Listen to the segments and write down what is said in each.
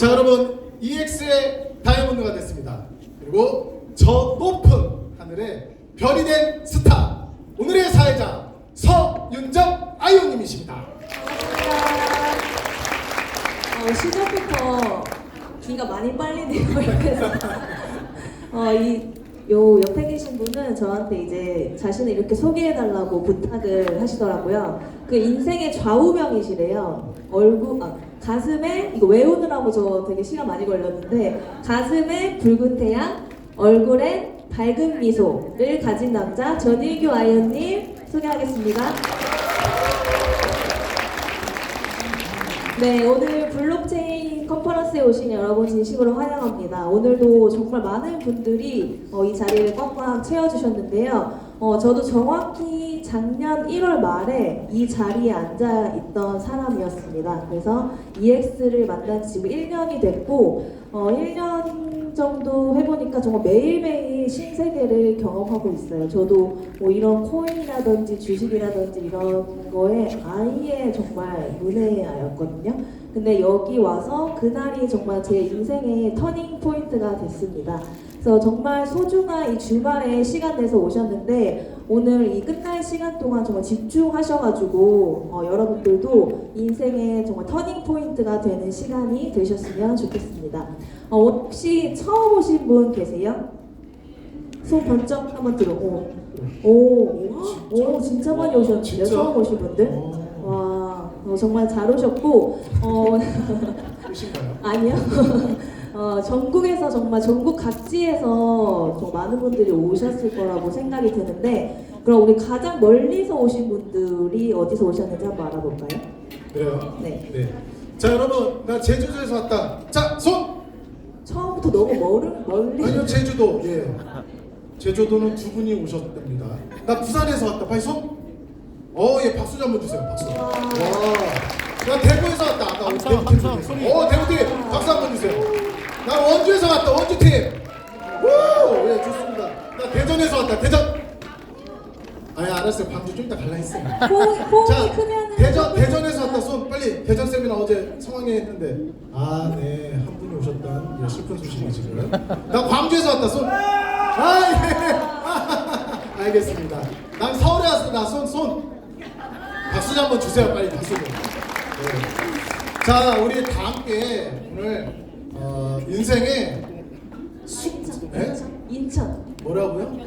자, 여러분, EX의 다이아몬드가 됐습니다. 그리고 저 높은 하늘에 별이 된 스타, 오늘의 사회자 서윤정 아이오님이십니다. 시작부터 귀가 많이 빨리네요. 그래서 요 옆에 계신 분은 저한테 이제 자신을 이렇게 소개해달라고 부탁을 하시더라고요. 그 인생의 좌우명이시래요. 가슴에, 이거 외우느라고 저 되게 시간 많이 걸렸는데, 가슴에 붉은 태양, 얼굴에 밝은 미소를 가진 남자 전일규 아이언님 소개하겠습니다. 네, 오늘 블록체인 컨퍼런스에 오신 여러분 진심으로 환영합니다. 오늘도 정말 많은 분들이 이 자리를 꽉꽉 채워주셨는데요. 저도 정확히 작년 1월 말에 이 자리에 앉아 있던 사람이었습니다. 그래서 EX를 만난 지 지금 1년이 됐고, 1년 정도 해보니까 정말 매일매일 신세계를 경험하고 있어요. 저도 뭐 이런 코인이라든지 주식이라든지 이런 거에 아예 정말 문외아였거든요. 근데 여기 와서 그날이 정말 제 인생의 터닝 포인트가 됐습니다. 그래서 정말 소중한 이 주말에 시간 내서 오셨는데, 오늘 이 끝날 시간 동안 정말 집중하셔가지고 여러분들도 인생의 정말 터닝 포인트가 되는 시간이 되셨으면 좋겠습니다. 혹시 처음 오신 분 계세요? 손 번쩍 한번 들어. 오, 진짜 많이 오셨는데요. 진짜? 처음 오신 분들. 와, 정말 잘 오셨고. 끝인가요? 아니요. 전국에서 정말 전국 각지에서 좀 많은 분들이 오셨을 거라고 생각이 드는데, 그럼 우리 가장 멀리서 오신 분들이 어디서 오셨는지 한번 알아볼까요? 그래요? 네. 자, 여러분, 나 제주도에서 왔다. 자, 손! 처음부터 너무 멀리. 아니요, 제주도. 예. 제주도는 두 분이 오셨답니다. 나 부산에서 왔다. 빨리 손! 예, 박수 좀 한번 주세요. 박수. 와. 나 대구에서 왔다. 아까 대구팀에서. 대구팀! 박수 한번 주세요. 나 원주에서 왔다. 원주팀! 우! 예, 좋습니다. 나 대전에서 왔다. 대전! 알았어요. 광주 좀 이따 갈라 했어요. 호응이 크면은. 대전에서 왔다. 손 빨리. 대전 세미나 어제 성황에 했는데. 네. 한 분이 오셨던 슬픈 소식이 지금. 나 광주에서 왔다. 손. 예. 알겠습니다. 난 서울에 왔습니다. 손. 박수 좀 한번 주세요. 빨리 박수 좀. 네. 자, 우리 다 함께 오늘 인생의 인천. 뭐라고요?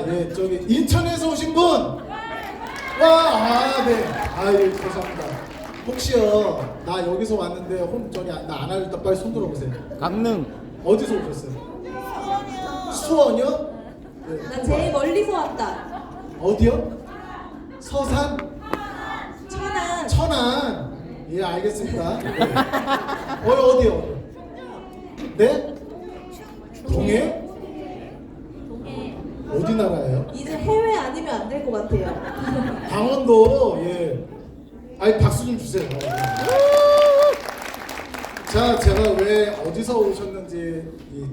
예, 저기 인천에서 오신 분. 네. 예, 감사합니다. 혹시요, 나 여기서 왔는데 나 안 알렸다. 빨리 손 들어보세요. 강릉. 어디서 오셨어요? 수원이요? 네. 나 제일 멀리서 왔다. 어디요? 서산? 천안. 예, 알겠습니다. 네. 어디요? 네? 동해? 어디 나라예요? 이제 해외 아니면 안 될 것 같아요. 강원도. 예. 박수 좀 주세요. 자, 제가 왜 어디서 오셨는지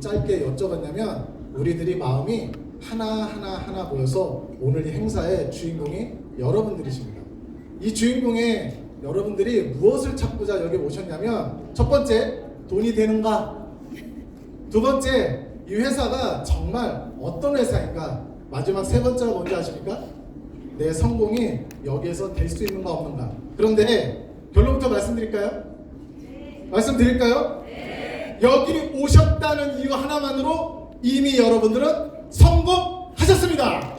짧게 여쭤봤냐면, 우리들이 마음이 하나 모여서 오늘 이 행사의 주인공이 여러분들이십니다. 이 주인공의 여러분들이 무엇을 찾고자 여기 오셨냐면, 첫 번째, 돈이 되는가? 두 번째, 이 회사가 정말 어떤 회사인가? 마지막 세 번째가 뭔지 아십니까? 내 성공이 여기에서 될 수 있는가 없는가? 그런데 결론부터 말씀드릴까요? 말씀드릴까요? 여기 오셨다는 이유 하나만으로 이미 여러분들은 성공하셨습니다.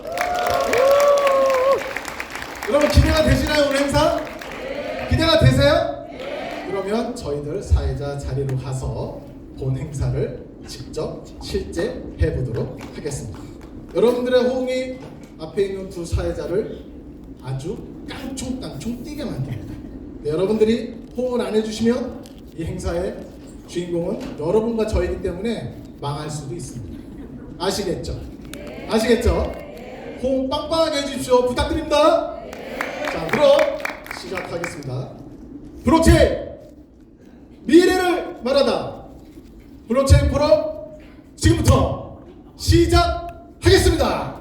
여러분, 기대가 되시나요? 오늘 행사? 기대가 되세요? 그러면 저희들 사회자 자리로 가서 본 행사를 직접 실제 해보도록 하겠습니다. 여러분들의 호응이 앞에 있는 두 사회자를 아주 깡총깡총 뛰게 만듭니다. 네, 여러분들이 호응을 안 해주시면 이 행사의 주인공은 여러분과 저이기 때문에 망할 수도 있습니다. 아시겠죠? 아시겠죠? 호응 빵빵하게 해주십시오. 부탁드립니다. 자, 그럼 시작하겠습니다. 블록체인 미래를 말하다. 블록체인 포럼 지금부터 시작하겠습니다.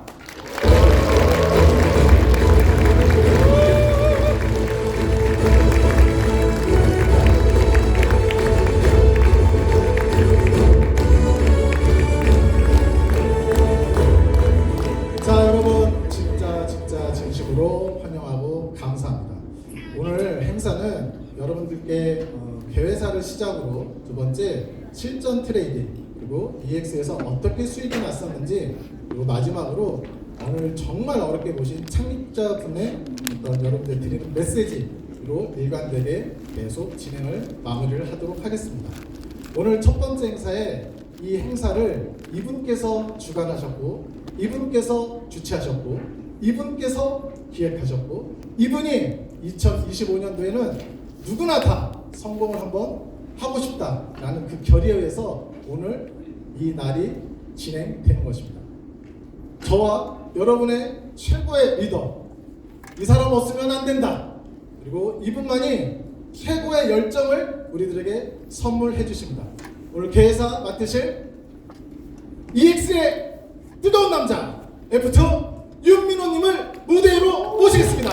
오늘 행사는 여러분들께 개회사를 시작으로 두 번째 실전 트레이딩 그리고 EX에서 어떻게 수익이 났었는지 그리고 마지막으로 오늘 정말 어렵게 보신 창립자분의 어떤 여러분들 드리는 메시지로 일관되게 계속 진행을 마무리를 하도록 하겠습니다. 오늘 첫 번째 행사에 이 행사를 이분께서 주관하셨고 이분께서 주최하셨고 이분께서 기획하셨고 이분이 2025년도에는 누구나 다 성공을 한번 하고 싶다라는 그 결의에 의해서 오늘 이 날이 진행되는 것입니다. 저와 여러분의 최고의 리더, 이 사람 없으면 안 된다. 그리고 이분만이 최고의 열정을 우리들에게 선물해 주십니다. 오늘 개회사 맡으실 EX의 뜨거운 남자 F2 윤민호님을 무대로 모시겠습니다.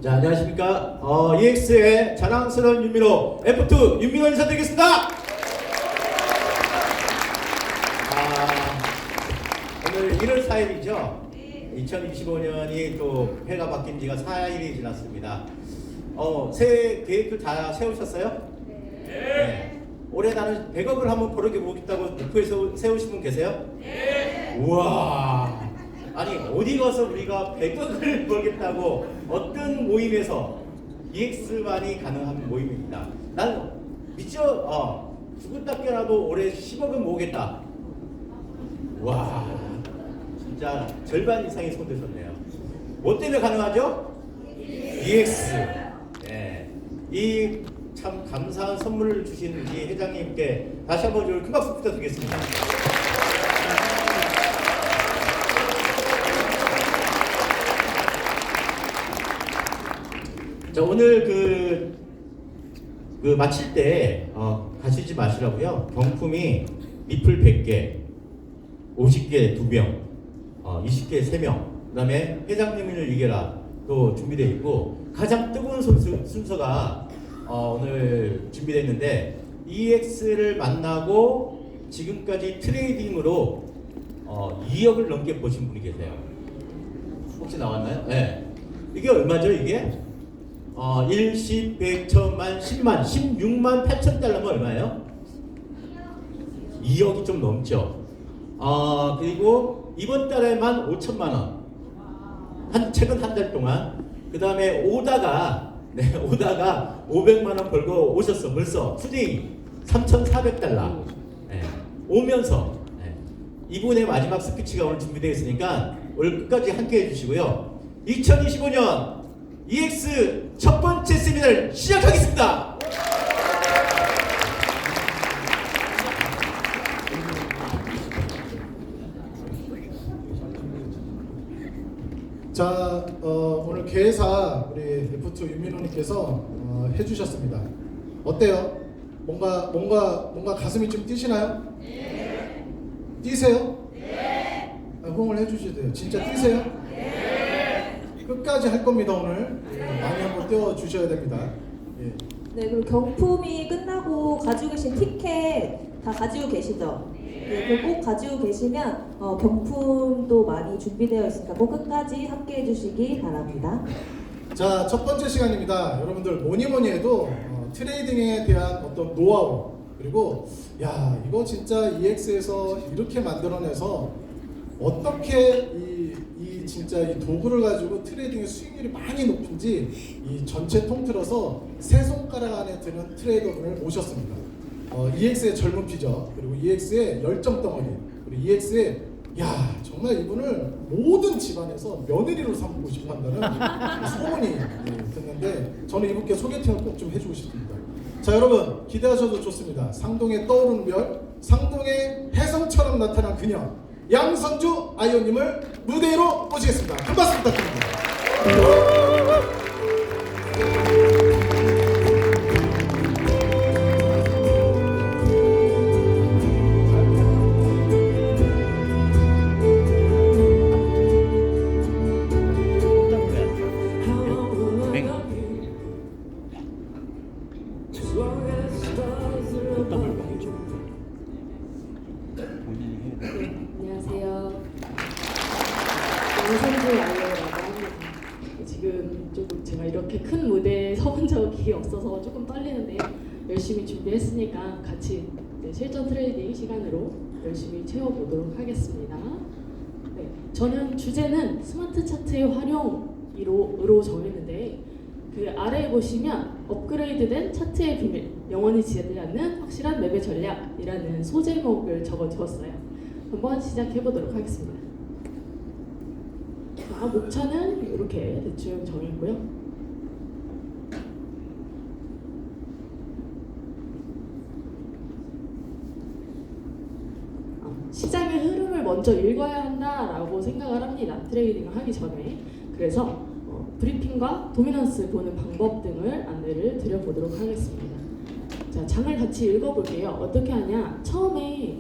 자, 안녕하십니까. EX의 자랑스러운 윤민호 F2 윤민호 인사드리겠습니다. 오늘 1월 4일이죠. 2025년이 또 해가 바뀐 지가 4일이 지났습니다. 새해 계획을 다 세우셨어요? 네. 올해 나는 100억을 한번 벌어게 보겠다고 목표에 세우신 분 계세요? 네. 우와. 아니 어디 가서 우리가 100억을 벌겠다고 어떤 모임에서 EX만이 가능한 모임입니다. 난 믿죠? 죽었다깨라도 올해 10억은 모으겠다. 와 진짜 절반 이상이 손드셨네요. 뭐 때문에 가능하죠? EX. 네. 이 참 감사한 선물을 주신 이 회장님께 다시 한번 큰 박수 부탁드리겠습니다. 자, 오늘 그 마칠 때 가시지 마시라고요. 경품이 리플 100개, 50개 2명, 20개 3명, 그 다음에 회장님을 이겨라 또 준비되어 있고 가장 뜨거운 순서가 오늘 준비되어 있는데 EX를 만나고 지금까지 트레이딩으로 2억을 넘게 보신 분이 계세요. 혹시 나왔나요? 네. 이게 얼마죠 이게? 1, 10, 100, 1000만, 10만, 16만 8천 달러면 얼마예요? 2억이 좀 넘죠. 그리고 이번 달에만 5천만 원. 최근 한 달 동안. 그 다음에 오다가 500만 원 벌고 오셨어. 벌써 투데이 3,400달러. 네. 오면서 이분의 마지막 스피치가 오늘 준비되어 있으니까 오늘 끝까지 함께 해주시고요. 2025년 EX 첫 번째 세미나를 시작하겠습니다. 자, 오늘 개회사 우리 F2 윤민호님께서 해주셨습니다. 어때요? 뭔가 가슴이 좀 뛰시나요? 네. 뛰세요? 네. 호응을 해주셔야 돼요. 진짜 뛰세요? 네. 끝까지 할 겁니다 오늘. 많이 한번 띄워주셔야 됩니다. 예. 네, 그리고 경품이 끝나고 가지고 계신 티켓 다 가지고 계시죠? 네, 꼭 가지고 계시면 경품도 많이 준비되어 있으니까 꼭 끝까지 함께 해주시기 바랍니다. 자, 첫 번째 시간입니다. 여러분들 뭐니 해도 트레이딩에 대한 어떤 노하우 그리고 야 이거 진짜 EX에서 이렇게 만들어내서 어떻게 이 진짜 이 도구를 가지고 트레이딩의 수익률이 많이 높은지 이 전체 통틀어서 세 손가락 안에 드는 트레이더분을 모셨습니다. EX의 젊은 피죠. 그리고 EX의 열정 덩어리. 그리고 EX의 야 정말 이분을 모든 집안에서 며느리로 삼고 싶어 한다는 소문이 듣는데 저는 이분께 소개팅을 꼭 좀 해주고 싶습니다. 자 여러분 기대하셔도 좋습니다. 상동의 떠오르는 별, 상동의 혜성처럼 나타난 그녀 양선주 아이오님을 무대로 모시겠습니다. 큰 박수 부탁드립니다. 이렇게 큰 무대에 서본 적이 없어서 조금 떨리는데요. 열심히 준비했으니까 같이 실전 트레이닝 시간으로 열심히 채워보도록 하겠습니다. 네, 저는 주제는 스마트 차트의 활용으로 정했는데 그 아래에 보시면 업그레이드된 차트의 비밀, 영원히 지지 않는 확실한 맵의 전략이라는 소제목을 적어두었어요. 한번 시작해보도록 하겠습니다. 자, 목차는 이렇게 대충 정했고요. 시장의 흐름을 먼저 읽어야 한다라고 생각을 합니다. 트레이딩을 하기 전에. 그래서 브리핑과 도미넌스 보는 방법 등을 안내를 드려보도록 하겠습니다. 자, 장을 같이 읽어볼게요. 어떻게 하냐? 처음에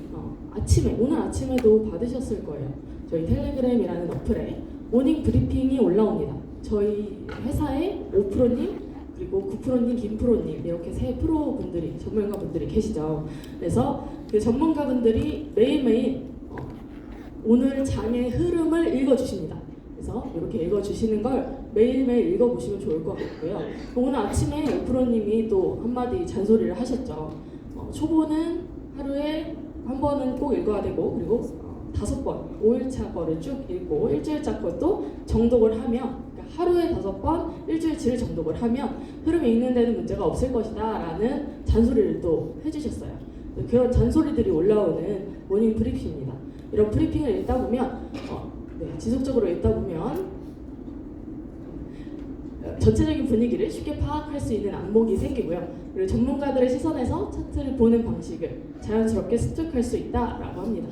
오늘 아침에도 받으셨을 거예요. 저희 텔레그램이라는 어플에 모닝 브리핑이 올라옵니다. 저희 회사에 5%님 그리고 9%님, 김프로님 이렇게 세 프로분들이 전문가분들이 계시죠. 그래서 그 전문가분들이 매일매일 오늘 장의 흐름을 읽어주십니다. 그래서 이렇게 읽어주시는 걸 매일매일 읽어보시면 좋을 것 같고요. 오늘 아침에 5%님이 또 한마디 잔소리를 하셨죠. 초보는 하루에 한 번은 꼭 읽어야 되고 그리고 5번 5일차 거를 쭉 읽고 일주일차 것도 정독을 하면 그러니까 하루에 5번 일주일치를 정독을 하면 흐름이 읽는 데는 문제가 없을 것이다 라는 잔소리를 또 해주셨어요. 그런 잔소리들이 올라오는 모닝 브리핑입니다. 이런 브리핑을 읽다 보면 지속적으로 읽다 보면 전체적인 분위기를 쉽게 파악할 수 있는 안목이 생기고요. 그리고 전문가들의 시선에서 차트를 보는 방식을 자연스럽게 습득할 수 있다라고 합니다.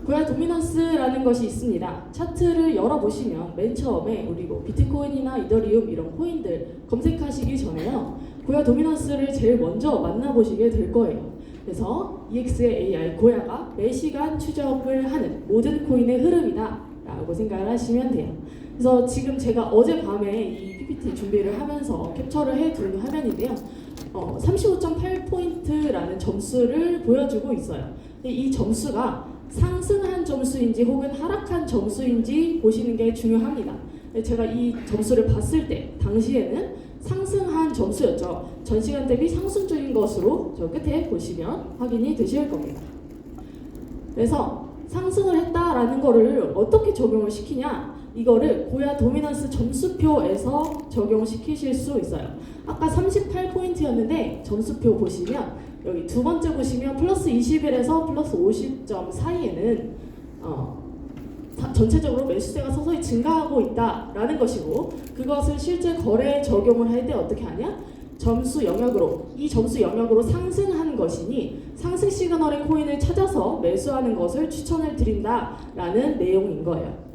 고야 도미넌스라는 것이 있습니다. 차트를 열어보시면 맨 처음에 우리 비트코인이나 이더리움 이런 코인들 검색하시기 전에요. 고야 도미넌스를 제일 먼저 만나보시게 될 거예요. 그래서 EXAI 고야가 매시간 추적을 하는 모든 코인의 흐름이다 라고 생각을 하시면 돼요. 그래서 지금 제가 어젯밤에 이 PPT 준비를 하면서 캡처를 해둔 화면인데요. 35.8포인트라는 점수를 보여주고 있어요. 이 점수가 상승한 점수인지 혹은 하락한 점수인지 보시는 게 중요합니다. 제가 이 점수를 봤을 때 당시에는 상승한 점수였죠. 전시간 대비 상승 중인 것으로 저 끝에 보시면 확인이 되실 겁니다. 그래서 상승을 했다라는 거를 어떻게 적용을 시키냐? 이거를 고야 도미넌스 점수표에서 적용시키실 수 있어요. 아까 38포인트였는데 점수표 보시면 여기 두 번째 보시면 플러스 21에서 플러스 50점 사이에는 전체적으로 매수세가 서서히 증가하고 있다라는 것이고 그것을 실제 거래에 적용을 할 때 어떻게 하냐? 점수 영역으로 이 점수 영역으로 상승한 것이니 상승 시그널의 코인을 찾아서 매수하는 것을 추천을 드린다라는 내용인 거예요.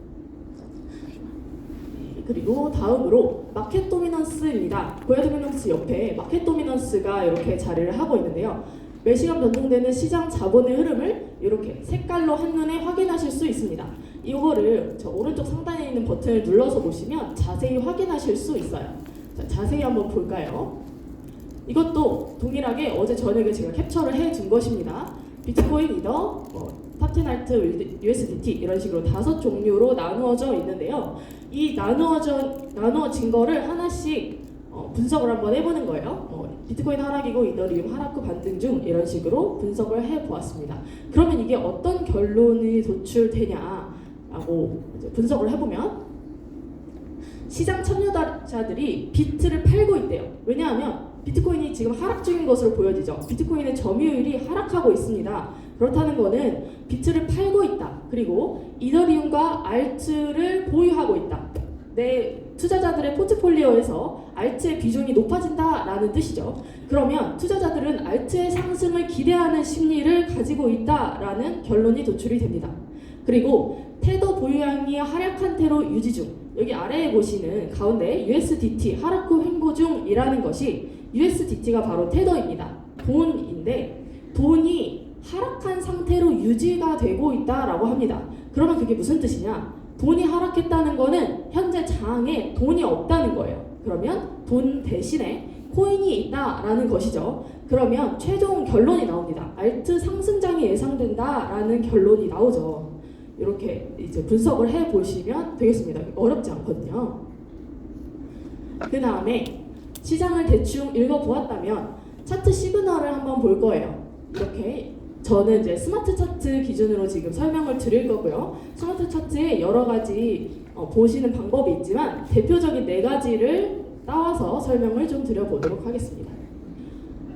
그리고 다음으로 마켓 도미넌스입니다. 고야 도미넌스 옆에 마켓 도미넌스가 이렇게 자리를 하고 있는데요. 매시간 변동되는 시장 자본의 흐름을 이렇게 색깔로 한눈에 확인하실 수 있습니다. 이거를 저 오른쪽 상단에 있는 버튼을 눌러서 보시면 자세히 확인하실 수 있어요. 자, 자세히 한번 볼까요? 이것도 동일하게 어제 저녁에 제가 capture를 해둔 것입니다. 비트코인, 이더, 파테나이트, USDT 이런 식으로 5종류로 나누어져 있는데요. 이 나누어진 거를 하나씩 분석을 한번 해보는 거예요. 비트코인 하락이고 이더리움 하락 후 반등 중 이런 식으로 분석을 해보았습니다. 그러면 이게 어떤 결론이 도출되냐라고 분석을 해보면 시장 참여자들이 비트를 팔고 있대요. 왜냐하면 비트코인이 지금 하락 중인 것으로 보여지죠. 비트코인의 점유율이 하락하고 있습니다. 그렇다는 거는 비트를 팔고 있다. 그리고 이더리움과 알트를 보유하고 있다. 내 투자자들의 포트폴리오에서 알트의 비중이 높아진다라는 뜻이죠. 그러면 투자자들은 알트의 상승을 기대하는 심리를 가지고 있다라는 결론이 도출이 됩니다. 그리고 테더 보유량이 하락한 태로 유지 중. 여기 아래에 보시는 가운데 USDT 하락 후 횡보 중이라는 것이 USDT가 바로 테더입니다. 돈인데 돈이 하락한 상태로 유지가 되고 있다라고 합니다. 그러면 그게 무슨 뜻이냐? 돈이 하락했다는 거는 현재 장에 돈이 없다는 거예요. 그러면 돈 대신에 코인이 있다라는 것이죠. 그러면 최종 결론이 나옵니다. 알트 상승장이 예상된다라는 결론이 나오죠. 이렇게 이제 분석을 해 보시면 되겠습니다. 어렵지 않거든요. 그 다음에 시장을 대충 읽어보았다면 차트 시그널을 한번 볼 거예요. 이렇게 저는 이제 스마트 차트 기준으로 지금 설명을 드릴 거고요. 스마트 차트에 여러 가지 보시는 방법이 있지만 대표적인 4가지를 따와서 설명을 좀 드려보도록 하겠습니다.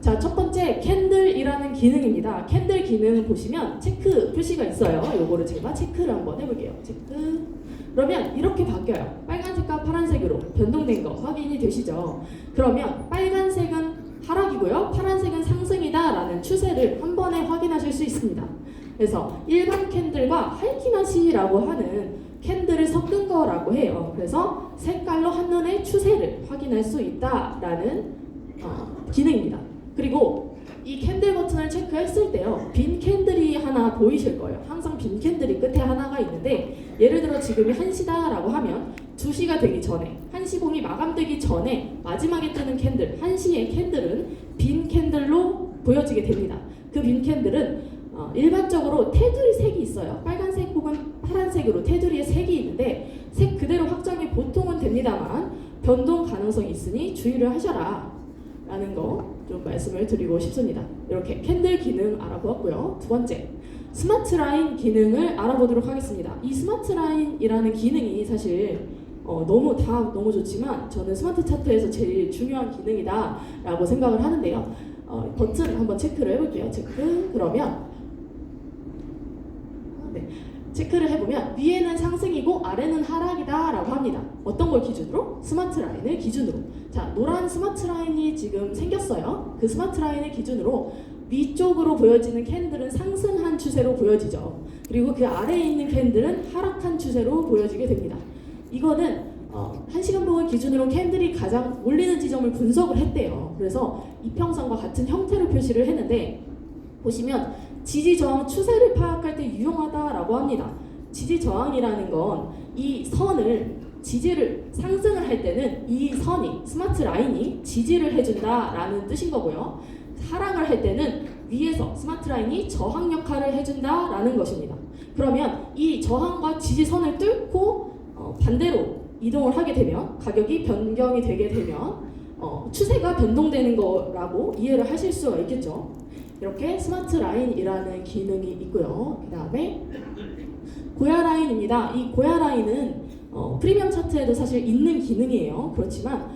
자, 첫 번째 캔들이라는 기능입니다. 캔들 기능 보시면 체크 표시가 있어요. 요거를 제가 체크를 한번 해볼게요. 체크. 그러면 이렇게 바뀌어요. 빨간색과 파란색으로 변동된 거 확인이 되시죠? 그러면 빨간색은 하락이고요. 파란색은 상승이다 라는 추세를 한 번에 확인하실 수 있습니다. 그래서 일반 캔들과 할퀴맛이라고 하는 캔들을 섞은 거라고 해요. 그래서 색깔로 한눈에 추세를 확인할 수 있다라는 기능입니다. 그리고 이 캔들 버튼을 체크했을 때요, 빈 캔들이 하나 보이실 거예요. 항상 빈 캔들이 끝에 하나가 있는데, 예를 들어 지금이 1시다라고 하면 2시가 되기 전에, 1시 공이 마감되기 전에 마지막에 뜨는 캔들, 1시의 캔들은 빈 캔들로 보여지게 됩니다. 그 빈 캔들은 일반적으로 테두리 색이 있어요. 빨간색 혹은 파란색으로 테두리에 색이 있는데 색 그대로 확정이 보통은 됩니다만 변동 가능성이 있으니 주의를 하셔라 라는 거 좀 말씀을 드리고 싶습니다. 이렇게 캔들 기능 알아보았고요. 두 번째, 스마트 라인 기능을 알아보도록 하겠습니다. 이 스마트 라인이라는 기능이 사실 너무 좋지만 저는 스마트 차트에서 제일 중요한 기능이다 라고 생각을 하는데요. 버튼 한번 체크를 해볼게요. 체크. 그러면 체크를 해보면 위에는 상승이고 아래는 하락이다 라고 합니다. 어떤 걸 기준으로? 스마트 라인을 기준으로. 자, 노란 스마트 라인이 지금 생겼어요. 그 스마트 라인을 기준으로 위쪽으로 보여지는 캔들은 상승한 추세로 보여지죠. 그리고 그 아래에 있는 캔들은 하락한 추세로 보여지게 됩니다. 이거는 1시간봉을 기준으로 캔들이 가장 몰리는 지점을 분석을 했대요. 그래서 이평선과 같은 형태로 표시를 했는데 보시면 지지저항 추세를 파악할 때 유용하다라고 합니다. 지지저항이라는 건 이 선을 지지를 상승을 할 때는 이 선이 스마트 라인이 지지를 해준다라는 뜻인 거고요. 하락을 할 때는 위에서 스마트 라인이 저항 역할을 해준다라는 것입니다. 그러면 이 저항과 지지선을 뚫고 반대로 이동을 하게 되면 가격이 변경이 되게 되면 추세가 변동되는 거라고 이해를 하실 수가 있겠죠. 이렇게 스마트 라인이라는 기능이 있고요. 그 다음에 고야 라인입니다. 이 고야 라인은 프리미엄 차트에도 사실 있는 기능이에요. 그렇지만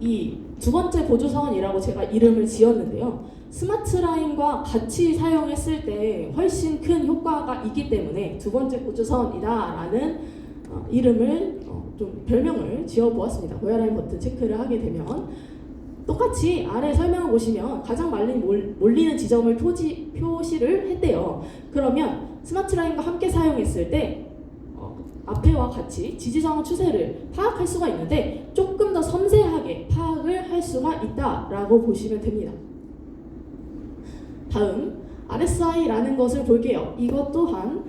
이 두 번째 보조선이라고 제가 이름을 지었는데요. 스마트 라인과 같이 사용했을 때 훨씬 큰 효과가 있기 때문에 두 번째 보조선이다라는 이름을 좀 별명을 지어보았습니다. 고야 라인 버튼 체크를 하게 되면 똑같이 아래 설명을 보시면 가장 많이 몰리는 지점을 표시를 했대요. 그러면 스마트 라인과 함께 사용했을 때 앞에와 같이 지지저항 추세를 파악할 수가 있는데 조금 더 섬세하게 파악을 할 수가 있다라고 보시면 됩니다. 다음 RSI라는 것을 볼게요. 이것 또한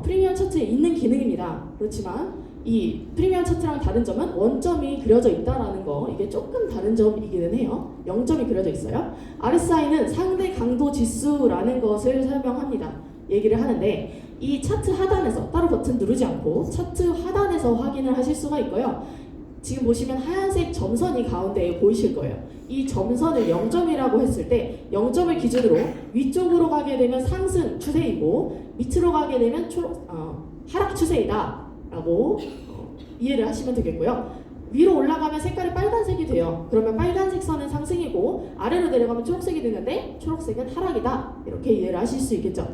프리미엄 차트에 있는 기능입니다. 그렇지만 이 프리미엄 차트랑 다른 점은 원점이 그려져 있다라는 거, 이게 조금 다른 점이기는 해요. 0점이 그려져 있어요. RSI는 상대 강도 지수라는 것을 설명합니다. 얘기를 하는데 이 차트 하단에서 따로 버튼 누르지 않고 차트 하단에서 확인을 하실 수가 있고요. 지금 보시면 하얀색 점선이 가운데에 보이실 거예요. 이 점선을 0점이라고 했을 때 0점을 기준으로 위쪽으로 가게 되면 상승 추세이고 밑으로 가게 되면 하락 추세이다 라고 이해를 하시면 되겠고요. 위로 올라가면 색깔이 빨간색이 돼요. 그러면 빨간색 선은 상승이고 아래로 내려가면 초록색이 되는데 초록색은 하락이다. 이렇게 이해를 하실 수 있겠죠.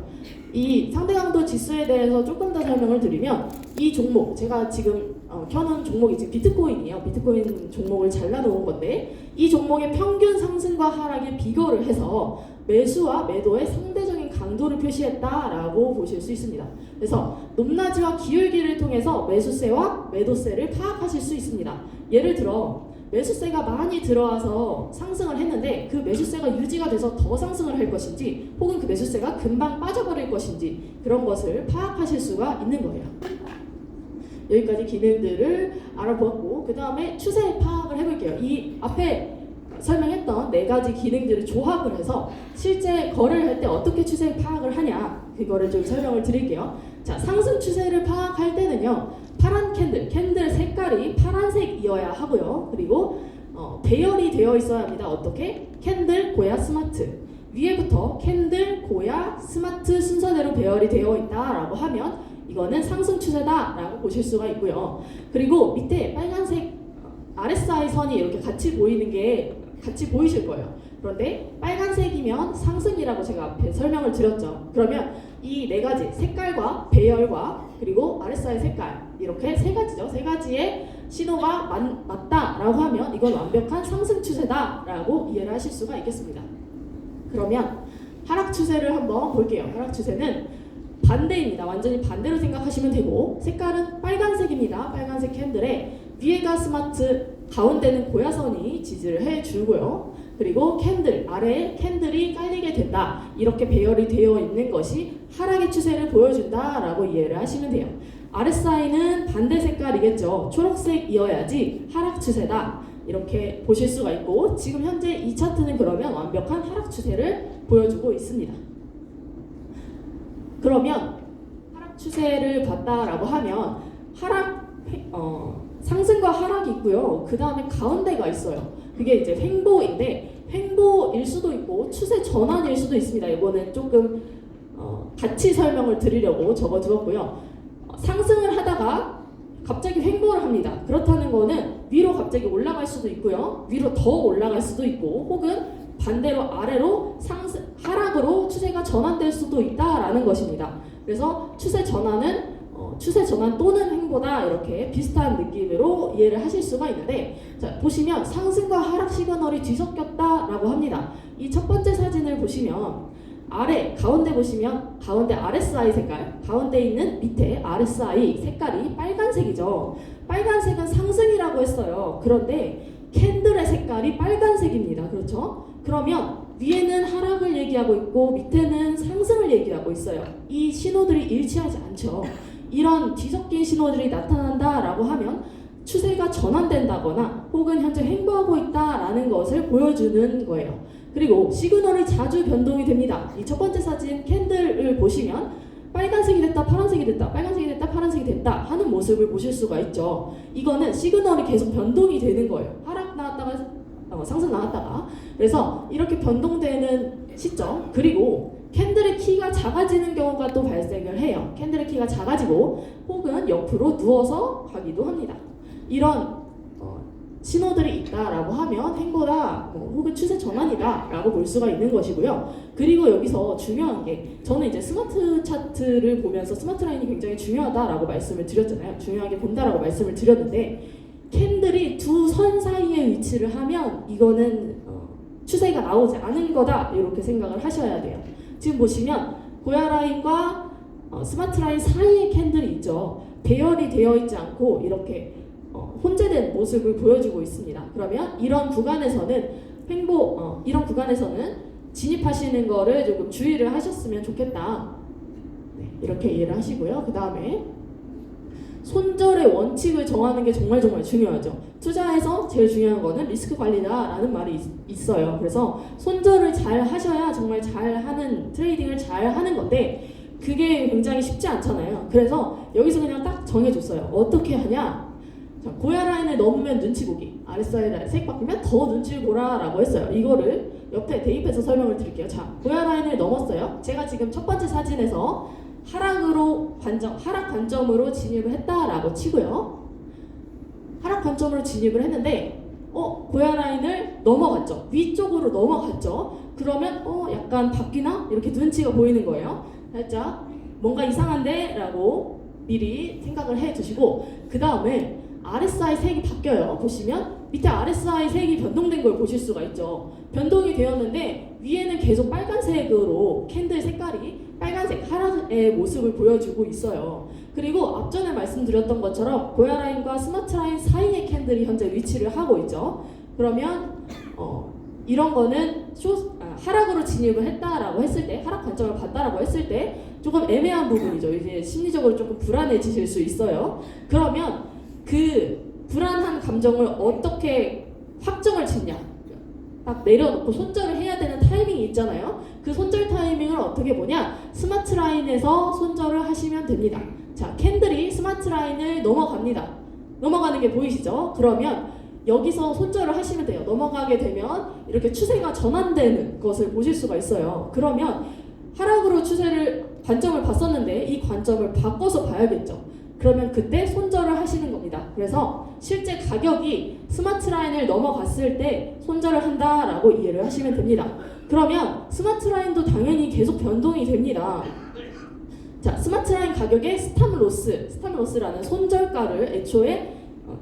이 상대 강도 지수에 대해서 조금 더 설명을 드리면 이 종목, 제가 지금 켜놓은 종목이 지금 비트코인이에요. 비트코인 종목을 잘라놓은 건데 이 종목의 평균 상승과 하락의 비교를 해서 매수와 매도의 상대적인 강도를 표시했다라고 보실 수 있습니다. 그래서 높낮이와 기울기를 통해서 매수세와 매도세를 파악하실 수 있습니다. 예를 들어 매수세가 많이 들어와서 상승을 했는데 그 매수세가 유지가 돼서 더 상승을 할 것인지 혹은 그 매수세가 금방 빠져버릴 것인지 그런 것을 파악하실 수가 있는 거예요. 여기까지 기능들을 알아보았고 그 다음에 추세 파악을 해볼게요. 이 앞에 설명했던 4가지 기능들을 조합을 해서 실제 거래를 할 때 어떻게 추세 파악을 하냐 그거를 좀 설명을 드릴게요. 자, 상승 추세를 파악할 때는요 파란 캔들 색깔이 파란색이어야 하고요. 그리고 배열이 되어 있어야 합니다. 어떻게? 캔들, 고야, 스마트. 위에부터 캔들, 고야, 스마트 순서대로 배열이 되어 있다라고 하면 이거는 상승 추세다라고 보실 수가 있고요. 그리고 밑에 빨간색 RSI 선이 이렇게 같이 보이는 게 같이 보이실 거예요. 그런데 빨간색이면 상승이라고 제가 앞에 설명을 드렸죠. 그러면 이 네 가지 색깔과 배열과 그리고 RSI 색깔 이렇게 세 가지죠. 세 가지의 신호가 맞다라고 하면 이건 완벽한 상승 추세다라고 이해를 하실 수가 있겠습니다. 그러면 하락 추세를 한번 볼게요. 하락 추세는 반대입니다. 완전히 반대로 생각하시면 되고 색깔은 빨간색입니다. 빨간색 캔들에 위에가 스마트, 가운데는 고야선이 지지를 해주고요. 그리고 캔들, 아래에 캔들이 깔리게 된다. 이렇게 배열이 되어 있는 것이 하락의 추세를 보여준다라고 이해를 하시면 돼요. RSI는 반대 색깔이겠죠. 초록색이어야지 하락 추세다. 이렇게 보실 수가 있고 지금 현재 이 차트는 그러면 완벽한 하락 추세를 보여주고 있습니다. 그러면 하락 추세를 봤다라고 하면 상승과 하락이 있고요. 그 다음에 가운데가 있어요. 그게 이제 횡보인데 횡보일 수도 있고 추세 전환일 수도 있습니다. 이거는 조금 같이 설명을 드리려고 적어두었고요. 상승을 하다가 갑자기 횡보를 합니다. 그렇다는 거는 위로 갑자기 올라갈 수도 있고요. 위로 더 올라갈 수도 있고 혹은 반대로 아래로 하락으로 추세가 전환될 수도 있다라는 것입니다. 그래서 추세 전환은 추세 전환 또는 횡보다 이렇게 비슷한 느낌으로 이해를 하실 수가 있는데 자, 보시면 상승과 하락 시그널이 뒤섞였다라고 합니다. 이 첫 번째 사진을 보시면 가운데 보시면 가운데 RSI 색깔, 가운데 있는 밑에 RSI 색깔이 빨간색이죠. 빨간색은 상승이라고 했어요. 그런데 캔들의 색깔이 빨간색입니다. 그렇죠? 그러면 위에는 하락을 얘기하고 있고 밑에는 상승을 얘기하고 있어요. 이 신호들이 일치하지 않죠. 이런 뒤섞인 신호들이 나타난다라고 하면 추세가 전환된다거나 혹은 현재 횡보하고 있다라는 것을 보여주는 거예요. 그리고 시그널이 자주 변동이 됩니다. 이 첫 번째 사진 캔들을 보시면 빨간색이 됐다, 파란색이 됐다, 빨간색이 됐다, 파란색이 됐다 하는 모습을 보실 수가 있죠. 이거는 시그널이 계속 변동이 되는 거예요. 하락 나왔다가 상승 나왔다가 그래서 이렇게 변동되는 시점 그리고 캔들의 키가 작아지는 경우가 또 발생을 해요. 캔들의 키가 작아지고 혹은 옆으로 누워서 가기도 합니다. 이런 신호들이 있다라고 하면 횡보다 혹은 추세 전환이다 라고 볼 수가 있는 것이고요. 그리고 여기서 중요한 게 저는 이제 스마트 차트를 보면서 스마트 라인이 굉장히 중요하다라고 말씀을 드렸잖아요. 중요하게 본다라고 말씀을 드렸는데 캔들이 두 선 사이에 위치를 하면 이거는 추세가 나오지 않은 거다 이렇게 생각을 하셔야 돼요. 지금 보시면 고야 라인과 스마트 라인 사이에 캔들이 있죠. 배열이 되어 있지 않고 이렇게 혼재된 모습을 보여주고 있습니다. 그러면 이런 구간에서는 이런 구간에서는 진입하시는 거를 조금 주의를 하셨으면 좋겠다. 네, 이렇게 이해를 하시고요. 그 다음에 손절의 원칙을 정하는 게 정말 중요하죠. 투자에서 제일 중요한 거는 리스크 관리다라는 말이 있어요. 그래서 손절을 잘 하셔야 정말 잘하는 트레이딩을 잘 하는 건데 그게 굉장히 쉽지 않잖아요. 그래서 여기서 그냥 딱 정해줬어요. 어떻게 하냐? 자, 고야 라인을 넘으면 눈치 보기, RSI 색 바뀌면 더 눈치를 보라라고 했어요. 이거를 옆에 대입해서 설명을 드릴게요. 자, 고야 라인을 넘었어요. 제가 지금 첫 번째 사진에서 하락 관점으로 진입을 했다라고 치고요. 하락 관점으로 진입을 했는데 고야 라인을 넘어갔죠. 위쪽으로 넘어갔죠. 그러면 약간 바뀌나? 이렇게 눈치가 보이는 거예요. 살짝 뭔가 이상한데? 라고 미리 생각을 해 두시고 그 다음에 RSI 색이 바뀌어요. 보시면 밑에 RSI 색이 변동된 걸 보실 수가 있죠. 변동이 되었는데 위에는 계속 빨간색으로 캔들 색깔이 빨간색 하락의 모습을 보여주고 있어요. 그리고 앞전에 말씀드렸던 것처럼 고야 라인과 스마트 라인 사이에 캔들이 현재 위치를 하고 있죠. 그러면 이런 거는 하락으로 진입을 했다라고 했을 때, 하락 관점을 봤다라고 했을 때 조금 애매한 부분이죠. 이제 심리적으로 조금 불안해지실 수 있어요. 그러면 그 불안한 감정을 어떻게 확정을 짓냐? 딱 내려놓고 손절을 해야 되는 타이밍이 있잖아요. 그 손절 타이밍을 어떻게 보냐? 스마트 라인에서 손절을 하시면 됩니다. 자, 캔들이 스마트 라인을 넘어갑니다. 넘어가는 게 보이시죠? 그러면 여기서 손절을 하시면 돼요. 넘어가게 되면 이렇게 추세가 전환되는 것을 보실 수가 있어요. 그러면 하락으로 추세를 관점을 봤었는데 이 관점을 바꿔서 봐야겠죠. 그러면 그때 손절을 하시는 겁니다. 그래서 실제 가격이 스마트 라인을 넘어갔을 때 손절을 한다라고 이해를 하시면 됩니다. 그러면 스마트 라인도 당연히 계속 변동이 됩니다. 자, 스마트 라인 가격에 스탑로스라는 손절가를 애초에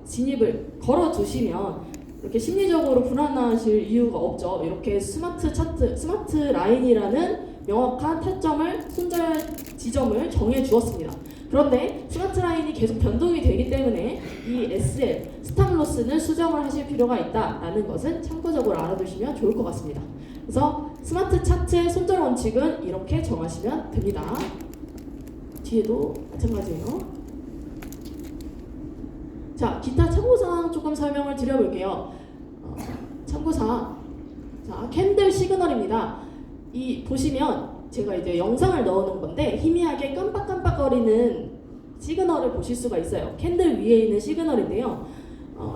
진입을 걸어두시면 이렇게 심리적으로 불안하실 이유가 없죠. 이렇게 스마트 라인이라는 명확한 타점을 손절 지점을 정해 주었습니다. 그런데 스마트 라인이 계속 변동이 되기 때문에 이 SL 스탑로스는 수정을 하실 필요가 있다라는 것은 참고적으로 알아두시면 좋을 것 같습니다. 그래서 스마트 차트의 손절 원칙은 이렇게 정하시면 됩니다. 뒤에도 마찬가지예요. 자, 기타 참고사항 조금 설명을 드려볼게요. 참고사항. 자, 캔들 시그널입니다. 이 보시면 제가 이제 영상을 넣어놓은 건데 희미하게 깜빡깜빡거리는 시그널을 보실 수가 있어요. 캔들 위에 있는 시그널인데요.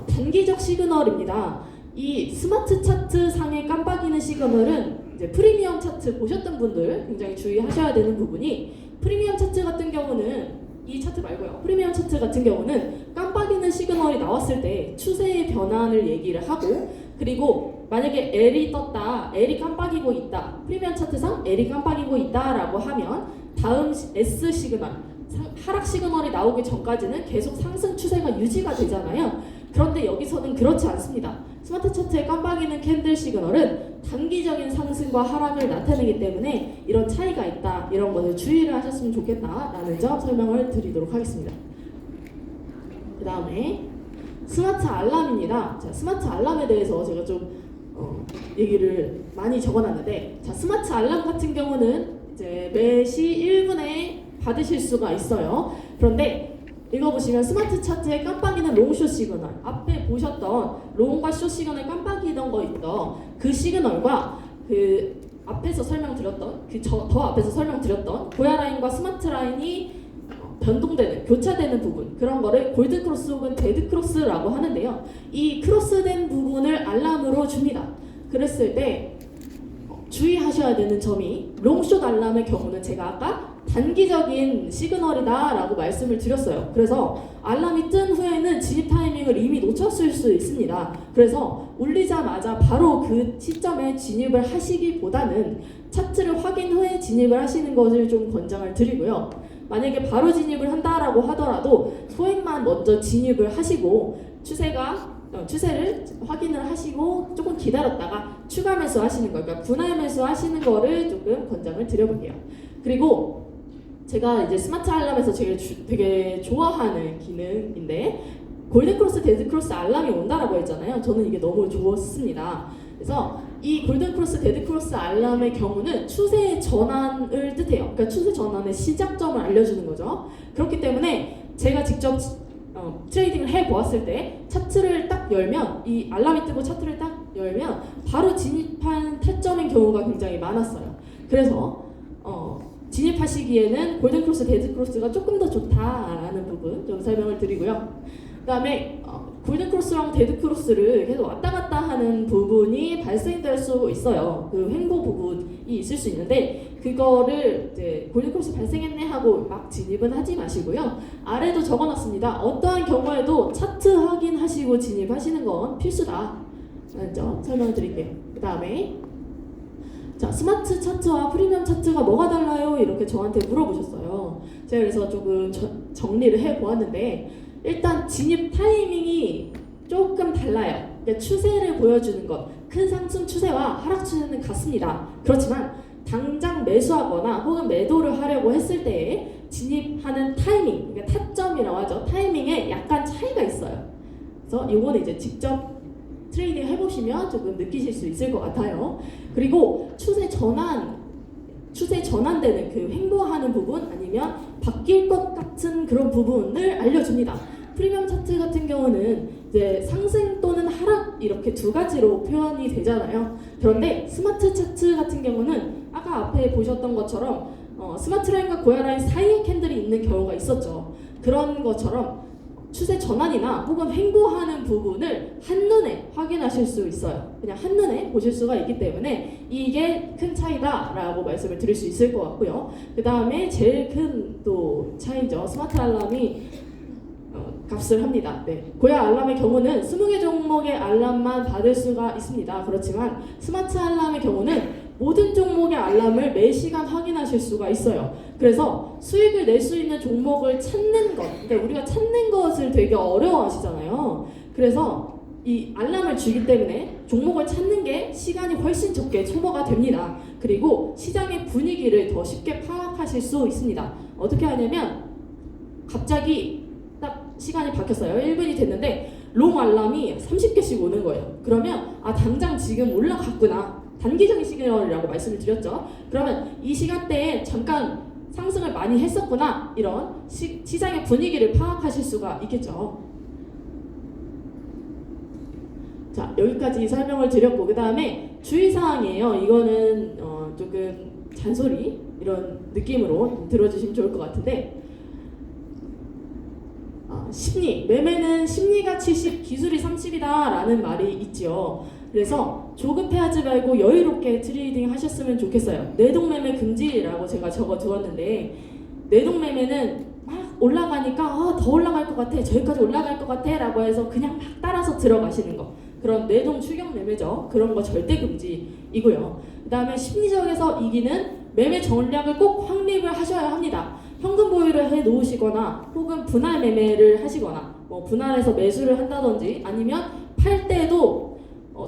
단기적 시그널입니다. 이 스마트 차트 상에 깜빡이는 시그널은 이제 프리미엄 차트 보셨던 분들 굉장히 주의하셔야 되는 부분이 프리미엄 차트 같은 경우는 이 차트 말고요. 프리미엄 차트 같은 경우는 깜빡이는 시그널이 나왔을 때 추세의 변환을 얘기를 하고 그리고 만약에 L이 떴다, L이 깜빡이고 있다, 프리미엄 차트상 L이 깜빡이고 있다라고 하면 다음 S 시그널, 하락 시그널이 나오기 전까지는 계속 상승 추세가 유지가 되잖아요. 그런데 여기서는 그렇지 않습니다. 스마트 차트에 깜빡이는 캔들 시그널은 단기적인 상승과 하락을 나타내기 때문에 이런 차이가 있다, 이런 것을 주의를 하셨으면 좋겠다라는 점 설명을 드리도록 하겠습니다. 그 다음에 스마트 알람입니다. 자, 스마트 알람에 대해서 제가 좀 얘기를 많이 적어놨는데, 자, 스마트 알람 같은 경우는 이제 매시 1분에 받으실 수가 있어요. 그런데 읽어보시면 스마트 차트에 깜빡이는 롱쇼 시그널, 앞에 보셨던 롱과 쇼 시그널 깜빡이던 거 있죠. 그 시그널과 그 앞에서 설명드렸던 더 앞에서 설명드렸던 고야 라인과 스마트 라인이 변동되는, 교차되는 부분, 그런 거를 골든 크로스 혹은 데드 크로스라고 하는데요. 이 크로스된 부분을 알람으로 줍니다. 그랬을 때 주의하셔야 되는 점이 롱숏 알람의 경우는 제가 아까 단기적인 시그널이다 라고 말씀을 드렸어요. 그래서 알람이 뜬 후에는 진입 타이밍을 이미 놓쳤을 수 있습니다. 그래서 울리자마자 바로 그 시점에 진입을 하시기보다는 차트를 확인 후에 진입을 하시는 것을 좀 권장을 드리고요. 만약에 바로 진입을 한다라고 하더라도 소액만 먼저 진입을 하시고 추세를 확인을 하시고 조금 기다렸다가 추가 매수 하시는 거, 그러니까 분할 매수 하시는 거를 조금 권장을 드려볼게요. 그리고 제가 이제 스마트 알람에서 되게 좋아하는 기능인데 골든 크로스, 데드 크로스 알람이 온다라고 했잖아요. 저는 이게 너무 좋았습니다. 그래서 이 골든 크로스, 데드 크로스 알람의 경우는 추세의 전환을 뜻해요. 그러니까 추세 전환의 시작점을 알려주는 거죠. 그렇기 때문에 제가 직접 트레이딩을 해보았을 때 차트를 딱 열면, 이 알람이 뜨고 차트를 딱 열면 바로 진입한 타점인 경우가 굉장히 많았어요. 그래서 진입하시기에는 골든 크로스, 데드 크로스가 조금 더 좋다라는 부분 좀 설명을 드리고요. 그 다음에 골든 크로스랑 데드 크로스를 계속 왔다 갔다 하는 부분이 발생될 수 있어요. 그 횡보 부분이 있을 수 있는데 그거를 이제 골든 크로스 발생했네 하고 막 진입은 하지 마시고요. 아래도 적어놨습니다. 어떠한 경우에도 차트 확인하시고 진입하시는 건 필수다. 맞죠? 설명을 드릴게요. 그 다음에 자, 스마트 차트와 프리미엄 차트가 뭐가 달라요? 이렇게 저한테 물어보셨어요. 제가 그래서 조금 정리를 해보았는데 일단 진입 타이밍이 조금 달라요. 그러니까 추세를 보여주는 것, 큰 상승 추세와 하락 추세는 같습니다. 그렇지만 당장 매수하거나 혹은 매도를 하려고 했을 때 진입하는 타이밍, 그러니까 타점이라고 하죠. 타이밍에 약간 차이가 있어요. 그래서 이거는 이제 직접 트레이딩 해보시면 조금 느끼실 수 있을 것 같아요. 그리고 추세 전환되는 그 횡보하는 부분 아니면 바뀔 것 같은 그런 부분을 알려줍니다. 프리미엄 차트 같은 경우는 이제 상승 또는 하락 이렇게 두 가지로 표현이 되잖아요. 그런데 스마트 차트 같은 경우는 아까 앞에 보셨던 것처럼 스마트라인과 고야라인 사이에 캔들이 있는 경우가 있었죠. 그런 것처럼 추세 전환이나 혹은 횡보하는 부분을 한눈에 확인하실 수 있어요. 그냥 한눈에 보실 수가 있기 때문에 이게 큰 차이다라고 말씀을 드릴 수 있을 것 같고요. 그 다음에 제일 큰 또 차이죠. 스마트 알람이 값을 합니다. 네. 고야 알람의 경우는 20개 종목의 알람만 받을 수가 있습니다. 그렇지만 스마트 알람의 경우는 모든 종목의 알람을 매 시간 확인하실 수가 있어요. 그래서 수익을 낼 수 있는 종목을 찾는 것, 그러니까 우리가 찾는 것을 되게 어려워하시잖아요. 그래서 이 알람을 주기 때문에 종목을 찾는 게 시간이 훨씬 적게 소모가 됩니다. 그리고 시장의 분위기를 더 쉽게 파악하실 수 있습니다. 어떻게 하냐면 갑자기 딱 시간이 바뀌었어요. 1분이 됐는데 롱 알람이 30개씩 오는 거예요. 그러면 당장 지금 올라갔구나. 단기적인 시그널이라고 말씀을 드렸죠. 그러면 이 시간대에 잠깐 상승을 많이 했었구나. 이런 시장의 분위기를 파악하실 수가 있겠죠. 자, 여기까지 설명을 드렸고 그 다음에 주의사항이에요. 이거는 조금 잔소리 이런 느낌으로 들어주시면 좋을 것 같은데 심리, 매매는 심리가 70, 기술이 30이다 라는 말이 있죠. 그래서 조급해하지 말고 여유롭게 트레이딩 하셨으면 좋겠어요. 내동매매 금지라고 제가 적어 두었는데 내동매매는 막 올라가니까 더 올라갈 것 같아, 저기까지 올라갈 것 같아 라고 해서 그냥 막 따라서 들어가시는 거, 그런 내동 추격 매매죠. 그런 거 절대 금지이고요. 그 다음에 심리적에서 이기는 매매 전략을 꼭 확립을 하셔야 합니다. 현금 보유를 해 놓으시거나 혹은 분할 매매를 하시거나 분할해서 매수를 한다든지 아니면 팔 때도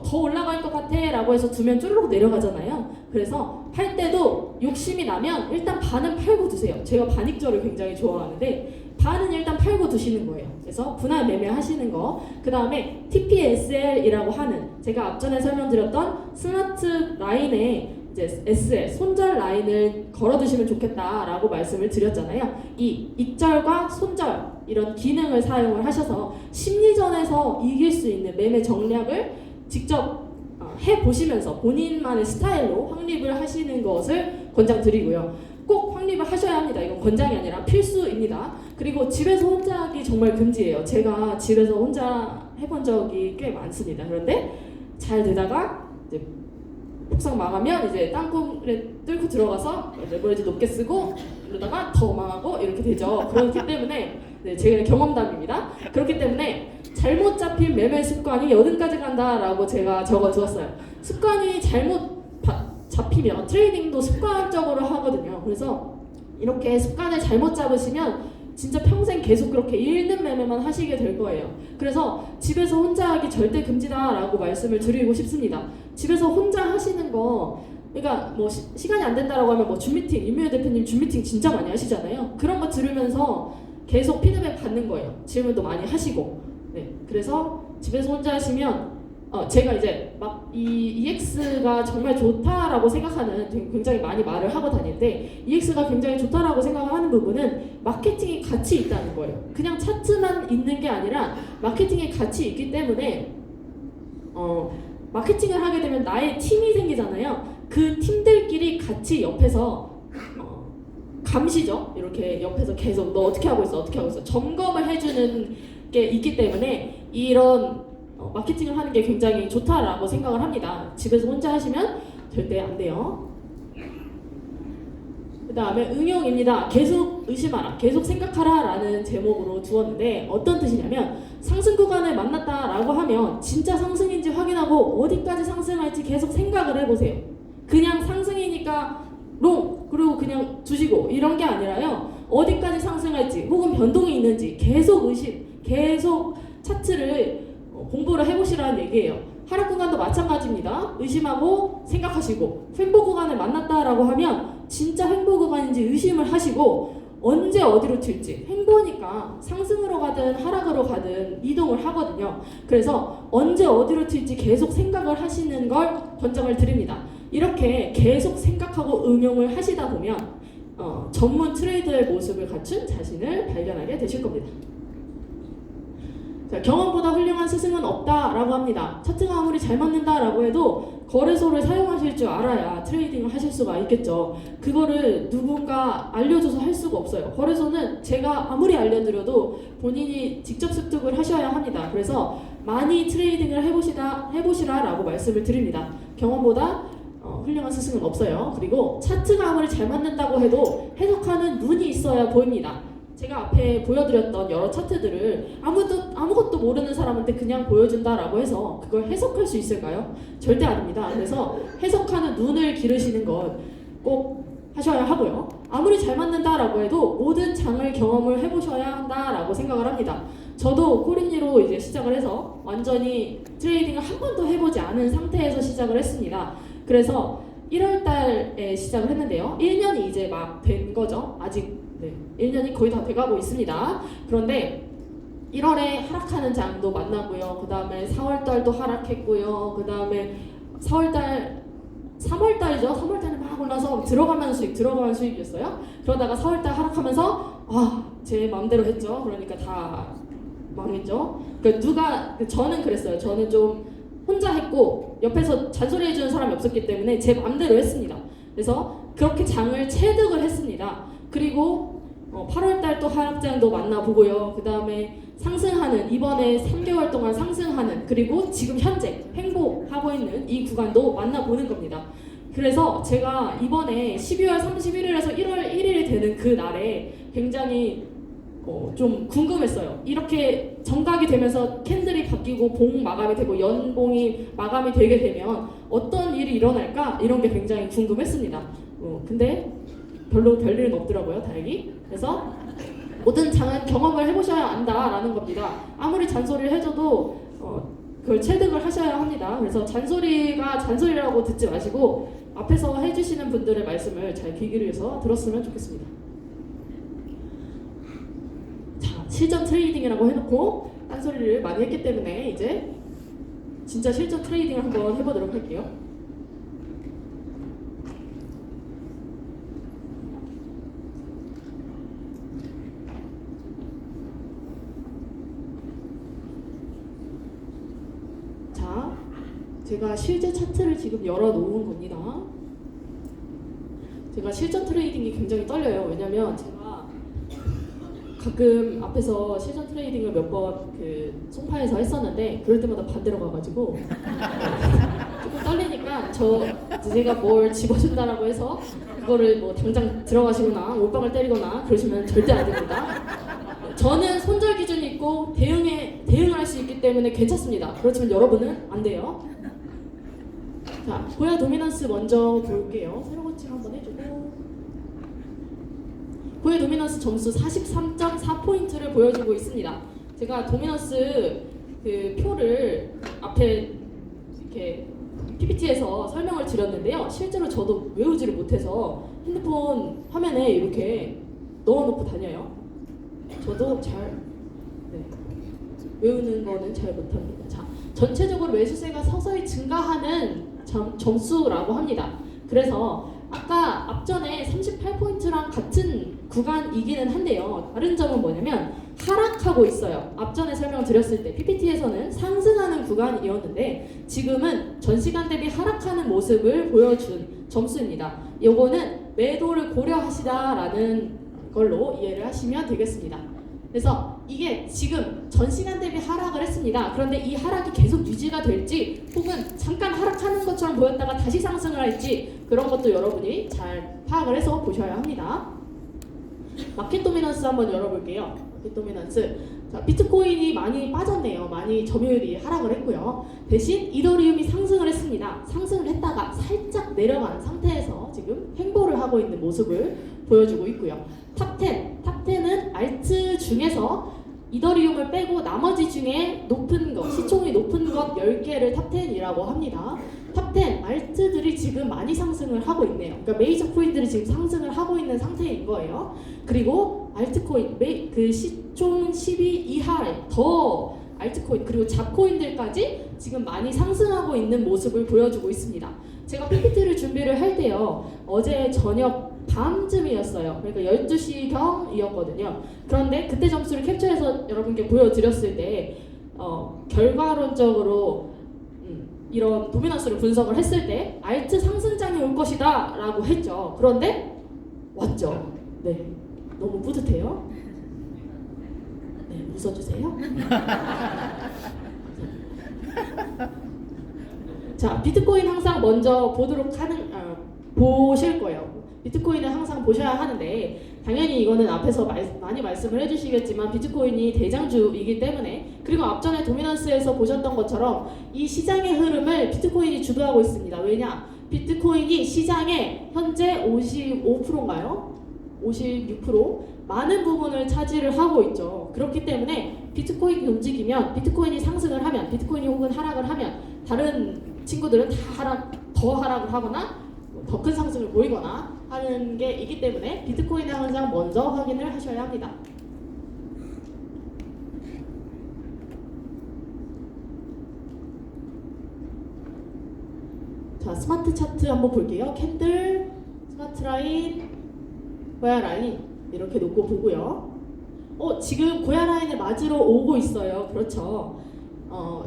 더 올라갈 것 같아 라고 해서 두면 쭈르륵 내려가잖아요. 그래서 팔 때도 욕심이 나면 일단 반은 팔고 두세요. 제가 반익절을 굉장히 좋아하는데 반은 일단 팔고 두시는 거예요. 그래서 분할 매매 하시는 거. 그 다음에 TPSL이라고 하는 제가 앞전에 설명드렸던 스마트 라인에 이제 SL, 손절 라인을 걸어두시면 좋겠다라고 말씀을 드렸잖아요. 이 익절과 손절 이런 기능을 사용을 하셔서 심리전에서 이길 수 있는 매매 전략을 직접 해보시면서 본인만의 스타일로 확립을 하시는 것을 권장드리고요. 꼭 확립을 하셔야 합니다. 이건 권장이 아니라 필수입니다. 그리고 집에서 혼자 하기 정말 금지예요. 제가 집에서 혼자 해본 적이 꽤 많습니다. 그런데 잘 되다가 이제 폭삭 망하면 이제 땅굴에 뚫고 들어가서 레버리지 높게 쓰고 이러다가 더 망하고 이렇게 되죠. 그렇기 때문에 제 경험담입니다. 그렇기 때문에 잘못 잡힌 매매 습관이 여든까지 간다라고 제가 적어두었어요. 습관이 잘못 잡히면 트레이딩도 습관적으로 하거든요. 그래서 이렇게 습관을 잘못 잡으시면 진짜 평생 계속 그렇게 잃는 매매만 하시게 될 거예요. 그래서 집에서 혼자 하기 절대 금지다라고 말씀을 드리고 싶습니다. 집에서 혼자 하시는 거, 그러니까 시간이 안 된다라고 하면 줌미팅, 임효 대표님 줌미팅 진짜 많이 하시잖아요. 그런 거 들으면서 계속 피드백 받는 거예요. 질문도 많이 하시고. 네, 그래서 집에서 혼자 하시면 제가 이제 막 이 EX가 정말 좋다라고 생각하는, 굉장히 많이 말을 하고 다니는데 EX가 굉장히 좋다라고 생각하는 부분은 마케팅이 같이 있다는 거예요. 그냥 차트만 있는 게 아니라 마케팅이 같이 있기 때문에 마케팅을 하게 되면 나의 팀이 생기잖아요. 그 팀들끼리 같이 옆에서 감시죠. 이렇게 옆에서 계속 너 어떻게 하고 있어, 어떻게 하고 있어 점검을 해주는 게 있기 때문에 이런 마케팅을 하는 게 굉장히 좋다라고 생각을 합니다. 집에서 혼자 하시면 절대 안 돼요. 그 다음에 응용입니다. 계속 의심하라, 계속 생각하라 라는 제목으로 두었는데 어떤 뜻이냐면 상승 구간을 만났다라고 하면 진짜 상승인지 확인하고 어디까지 상승할지 계속 생각을 해보세요. 그냥 상승이니까 롱 그리고 그냥 두시고 이런 게 아니라요. 어디까지 상승할지 혹은 변동이 있는지 계속 의심, 계속 차트를 공부를 해보시라는 얘기예요. 하락 구간도 마찬가지입니다. 의심하고 생각하시고 횡보 구간을 만났다라고 하면 진짜 횡보 구간인지 의심을 하시고 언제 어디로 튈지, 횡보니까 상승으로 가든 하락으로 가든 이동을 하거든요. 그래서 언제 어디로 튈지 계속 생각을 하시는 걸 권장을 드립니다. 이렇게 계속 생각하고 응용을 하시다 보면 전문 트레이더의 모습을 갖춘 자신을 발견하게 되실 겁니다. 자, 경험보다 훌륭한 스승은 없다라고 합니다. 차트가 아무리 잘 맞는다라고 해도 거래소를 사용하실 줄 알아야 트레이딩을 하실 수가 있겠죠. 그거를 누군가 알려줘서 할 수가 없어요. 거래소는 제가 아무리 알려드려도 본인이 직접 습득을 하셔야 합니다. 그래서 많이 트레이딩을 해보시라라고 말씀을 드립니다. 경험보다 훌륭한 스승은 없어요. 그리고 차트가 아무리 잘 맞는다고 해도 해석하는 눈이 있어야 보입니다. 제가 앞에 보여드렸던 여러 차트들을 아무것도 모르는 사람한테 그냥 보여준다라고 해서 그걸 해석할 수 있을까요? 절대 아닙니다. 그래서 해석하는 눈을 기르시는 것 꼭 하셔야 하고요. 아무리 잘 맞는다라고 해도 모든 장을 경험을 해보셔야 한다라고 생각을 합니다. 저도 코린이로 이제 시작을 해서 완전히 트레이딩을 한 번도 해보지 않은 상태에서 시작을 했습니다. 그래서 1월 달에 시작을 했는데요. 1년이 이제 막 된 거죠. 아직 1년이 거의 다 돼가고 있습니다. 그런데 1월에 하락하는 장도 만나고요. 그 다음에 4월 달도 하락했고요. 그 다음에 3월 달이죠. 3월 달에 막 올라서 들어가면 수익이었어요. 그러다가 4월 달 하락하면서 제 마음대로 했죠. 그러니까 다 망했죠. 그러니까 저는 그랬어요. 저는 좀 혼자 했고 옆에서 잔소리해주는 사람이 없었기 때문에 제 마음대로 했습니다. 그래서 그렇게 장을 체득을 했습니다. 그리고 8월 달 또 하락장도 만나보고요. 그 다음에 상승하는 이번에 3개월 동안 상승하는 그리고 지금 현재 횡보하고 있는 이 구간도 만나보는 겁니다. 그래서 제가 이번에 12월 31일에서 1월 1일이 되는 그 날에 굉장히 좀 궁금했어요. 이렇게 정각이 되면서 캔들이 바뀌고 봉 마감이 되고 연봉이 마감이 되게 되면 어떤 일이 일어날까? 이런 게 굉장히 궁금했습니다. 근데 별로 별일은 없더라고요, 다행히. 그래서 모든 장은 경험을 해보셔야 안다라는 겁니다. 아무리 잔소리를 해줘도 그걸 체득을 하셔야 합니다. 그래서 잔소리가 잔소리라고 듣지 마시고 앞에서 해주시는 분들의 말씀을 잘 귀 기울여서 들었으면 좋겠습니다. 자, 실전 트레이딩이라고 해놓고 딴소리를 많이 했기 때문에 이제 진짜 실전 트레이딩을 한번 해보도록 할게요. 자, 제가 실제 차트를 지금 열어놓은 겁니다. 제가 실전 트레이딩이 굉장히 떨려요. 왜냐면 제가 가끔 앞에서 실전 트레이딩을 몇 번 송파에서 했었는데 그럴 때마다 반대로 가가지고 조금 떨리니까 제가 뭘 집어준다라고 해서 그거를 뭐 당장 들어가시거나 몰빵을 때리거나 그러시면 절대 안 됩니다. 저는 손절 기준이 있고 대응을 할 수 있기 때문에 괜찮습니다. 그렇지만 여러분은 안 돼요. 자, 고야 도미넌스 먼저 볼게요. 새로 고침 한번 해주고 고야 도미넌스 점수 43.4포인트를 보여주고 있습니다. 제가 도미넌스 표를 앞에 이렇게 PPT에서 설명을 드렸는데요. 실제로 저도 외우지를 못해서 핸드폰 화면에 이렇게 넣어놓고 다녀요. 저도 외우는 거는 잘 못합니다. 자, 전체적으로 매수세가 서서히 증가하는 점수라고 합니다. 그래서 아까 앞전에 38포인트랑 같은 구간이기는 한데요. 다른 점은 뭐냐면 하락하고 있어요. 앞전에 설명드렸을 때 PPT에서는 상승하는 구간이었는데 지금은 전시간 대비 하락하는 모습을 보여준 점수입니다. 요거는 매도를 고려하시다라는 걸로 이해를 하시면 되겠습니다. 그래서 이게 지금 전시간 대비 하락을 했습니다. 그런데 이 하락이 계속 유지가 될지 혹은 잠깐 하락하는 것처럼 보였다가 다시 상승을 할지 그런 것도 여러분이 잘 파악을 해서 보셔야 합니다. 마켓 도미넌스 한번 열어볼게요. 마켓 도미넌스. 자, 비트코인이 많이 빠졌네요. 많이 점유율이 하락을 했고요. 대신 이더리움이 상승을 했습니다. 상승을 했다가 살짝 내려간 상태에서 지금 횡보를 하고 있는 모습을 보여주고 있고요. 탑10은 알트 중에서 이더리움을 빼고 나머지 중에 높은 것, 시총이 높은 것 10개를 탑10이라고 합니다. 탑10 알트들이 지금 많이 상승을 하고 있네요. 그러니까 메이저 코인들이 지금 상승을 하고 있는 상태인 거예요. 그리고 알트코인, 시총 12 이하의 더 알트코인 그리고 잡코인들까지 지금 많이 상승하고 있는 모습을 보여주고 있습니다. 제가 PPT를 준비를 할 때요. 어제 저녁 밤쯤이었어요. 그러니까 12시경이었거든요. 그런데 그때 점수를 캡처해서 여러분께 보여드렸을 때 결과론적으로 이런 도미넌스를 분석을 했을 때 알트 상승장이 올 것이다 라고 했죠. 그런데 왔죠. 네, 너무 뿌듯해요. 네, 웃어주세요. 자, 비트코인 항상 먼저 보실 거예요. 비트코인을 항상 보셔야 하는데 당연히 이거는 앞에서 많이 말씀을 해주시겠지만 비트코인이 대장주이기 때문에, 그리고 앞전에 도미넌스에서 보셨던 것처럼 이 시장의 흐름을 비트코인이 주도하고 있습니다. 왜냐? 비트코인이 시장의 현재 55%인가요? 56% 많은 부분을 차지를 하고 있죠. 그렇기 때문에 비트코인이 움직이면, 비트코인이 상승을 하면, 비트코인이 혹은 하락을 하면 다른 친구들은 다 더 하락을 하거나 더 큰 상승을 보이거나 하는 게 있기 때문에 비트코인을 항상 먼저 확인을 하셔야 합니다. 자, 스마트 차트 한번 볼게요. 캔들, 스마트 라인, 고야 라인 이렇게 놓고 보고요. 지금 고야 라인을 맞으러 오고 있어요. 그렇죠.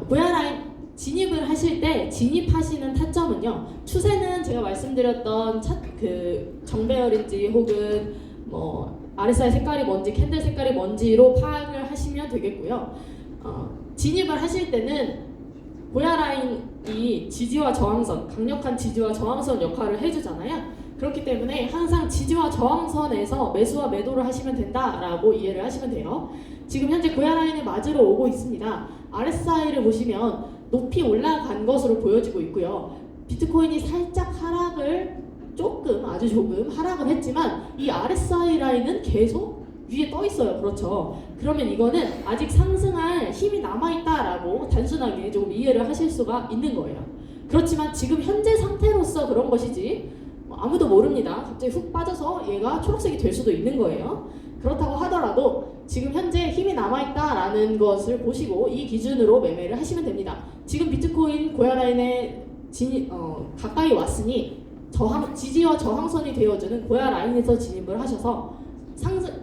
고야 라인 진입을 하실 때 진입하시는 타점은요, 추세는 제가 말씀드렸던 정배열인지 혹은 RSI 색깔이 뭔지 캔들 색깔이 뭔지로 파악을 하시면 되겠고요. 진입을 하실 때는 고야 라인이 지지와 저항선, 강력한 지지와 저항선 역할을 해주잖아요. 그렇기 때문에 항상 지지와 저항선에서 매수와 매도를 하시면 된다라고 이해를 하시면 돼요. 지금 현재 고야 라인을 맞으러 오고 있습니다. RSI를 보시면 높이 올라간 것으로 보여지고 있고요. 비트코인이 살짝 아주 조금 하락을 했지만 이 RSI 라인은 계속 위에 떠 있어요. 그렇죠. 그러면 이거는 아직 상승할 힘이 남아있다라고 단순하게 조금 이해를 하실 수가 있는 거예요. 그렇지만 지금 현재 상태로서 그런 것이지 아무도 모릅니다. 갑자기 훅 빠져서 얘가 초록색이 될 수도 있는 거예요. 그렇다고 하더라도 지금 현재 힘이 남아있다라는 것을 보시고 이 기준으로 매매를 하시면 됩니다. 지금 비트코인 고야 라인에 가까이 왔으니 지지와 저항선이 되어주는 고야 라인에서 진입을 하셔서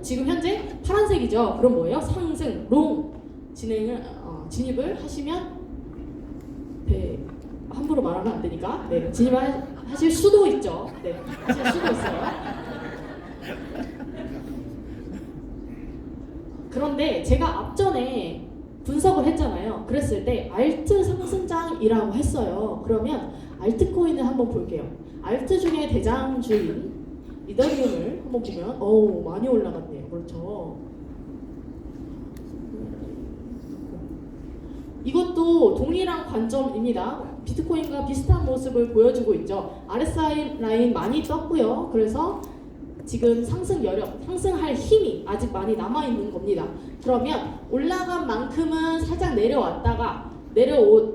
지금 현재 파란색이죠. 그럼 뭐예요? 상승, 롱 진입을 하시면 함부로 말하면 안 되니까 진입을 하실 수도 있죠. 하실 수도 있어요. 그런데 제가 앞전에 분석을 했잖아요. 그랬을 때 알트 상승장이라고 했어요. 그러면 알트코인을 한번 볼게요. 알트 중에 대장주인 이더리움을 한번 보면 많이 올라갔네요. 그렇죠. 이것도 동일한 관점입니다. 비트코인과 비슷한 모습을 보여주고 있죠. RSI 라인 많이 떴고요. 그래서 지금 상승할 힘이 아직 많이 남아있는 겁니다. 그러면 올라간 만큼은 살짝 내려왔다가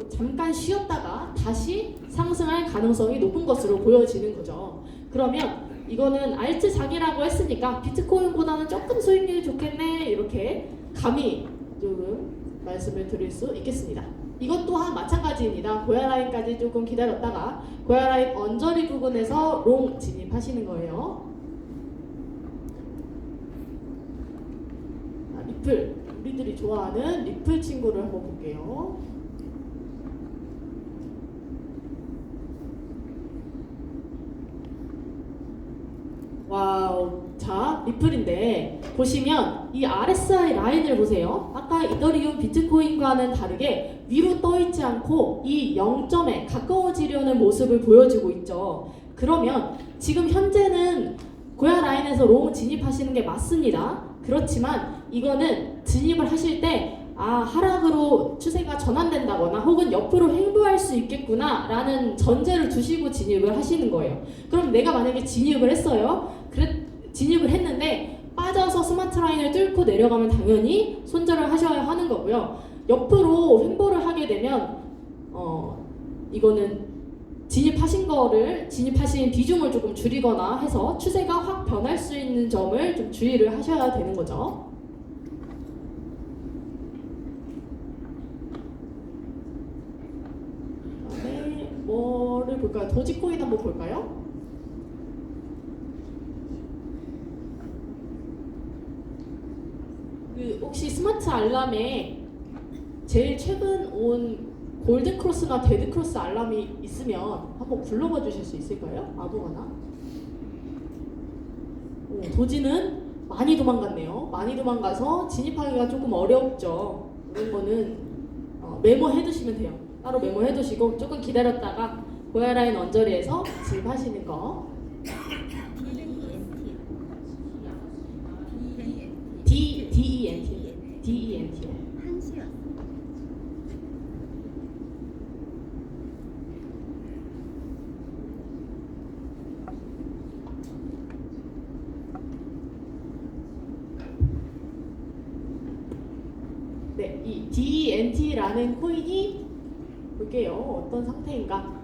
잠깐 쉬었다가 다시 상승할 가능성이 높은 것으로 보여지는 거죠. 그러면 이거는 알트장이라고 했으니까 비트코인보다는 조금 수익률이 좋겠네, 이렇게 감히 조금 말씀을 드릴 수 있겠습니다. 이것 또한 마찬가지입니다. 고야 라인까지 조금 기다렸다가 고야 라인 언저리 부분에서 롱 진입하시는 거예요. 리플, 우리들이 좋아하는 리플 친구를 한번 볼게요. 와우. 자, 리플인데 보시면 이 RSI 라인을 보세요. 아까 이더리움 비트코인과는 다르게 위로 떠 있지 않고 이 0점에 가까워지려는 모습을 보여주고 있죠. 그러면 지금 현재는 고야 라인에서 롱 진입하시는 게 맞습니다. 그렇지만 이거는 진입을 하실 때 하락으로 추세가 전환된다거나 혹은 옆으로 횡보할 수 있겠구나 라는 전제를 두시고 진입을 하시는 거예요. 그럼 내가 만약에 진입을 했어요. 진입을 했는데 빠져서 스마트 라인을 뚫고 내려가면 당연히 손절을 하셔야 하는 거고요. 옆으로 횡보를 하게 되면 이거는 진입하신 비중을 조금 줄이거나 해서 추세가 확 변할 수 있는 점을 좀 주의를 하셔야 되는 거죠. 그다음에 뭐를 볼까요? 도지코인 한번 볼까요? 혹시 스마트 알람에 제일 최근 온 골든 크로스나 데드 크로스 알람이 있으면 한번 불러봐 주실 수 있을까요? 아무거나. 도지는 많이 도망갔네요. 많이 도망가서 진입하기가 조금 어렵죠. 이런 거는 메모해 두시면 돼요. 따로 메모해 두시고 조금 기다렸다가 고야라인 언저리에서 진입하시는 거. DENT. 네, 이 DENT라는 코인이 볼게요. 어떤 상태인가?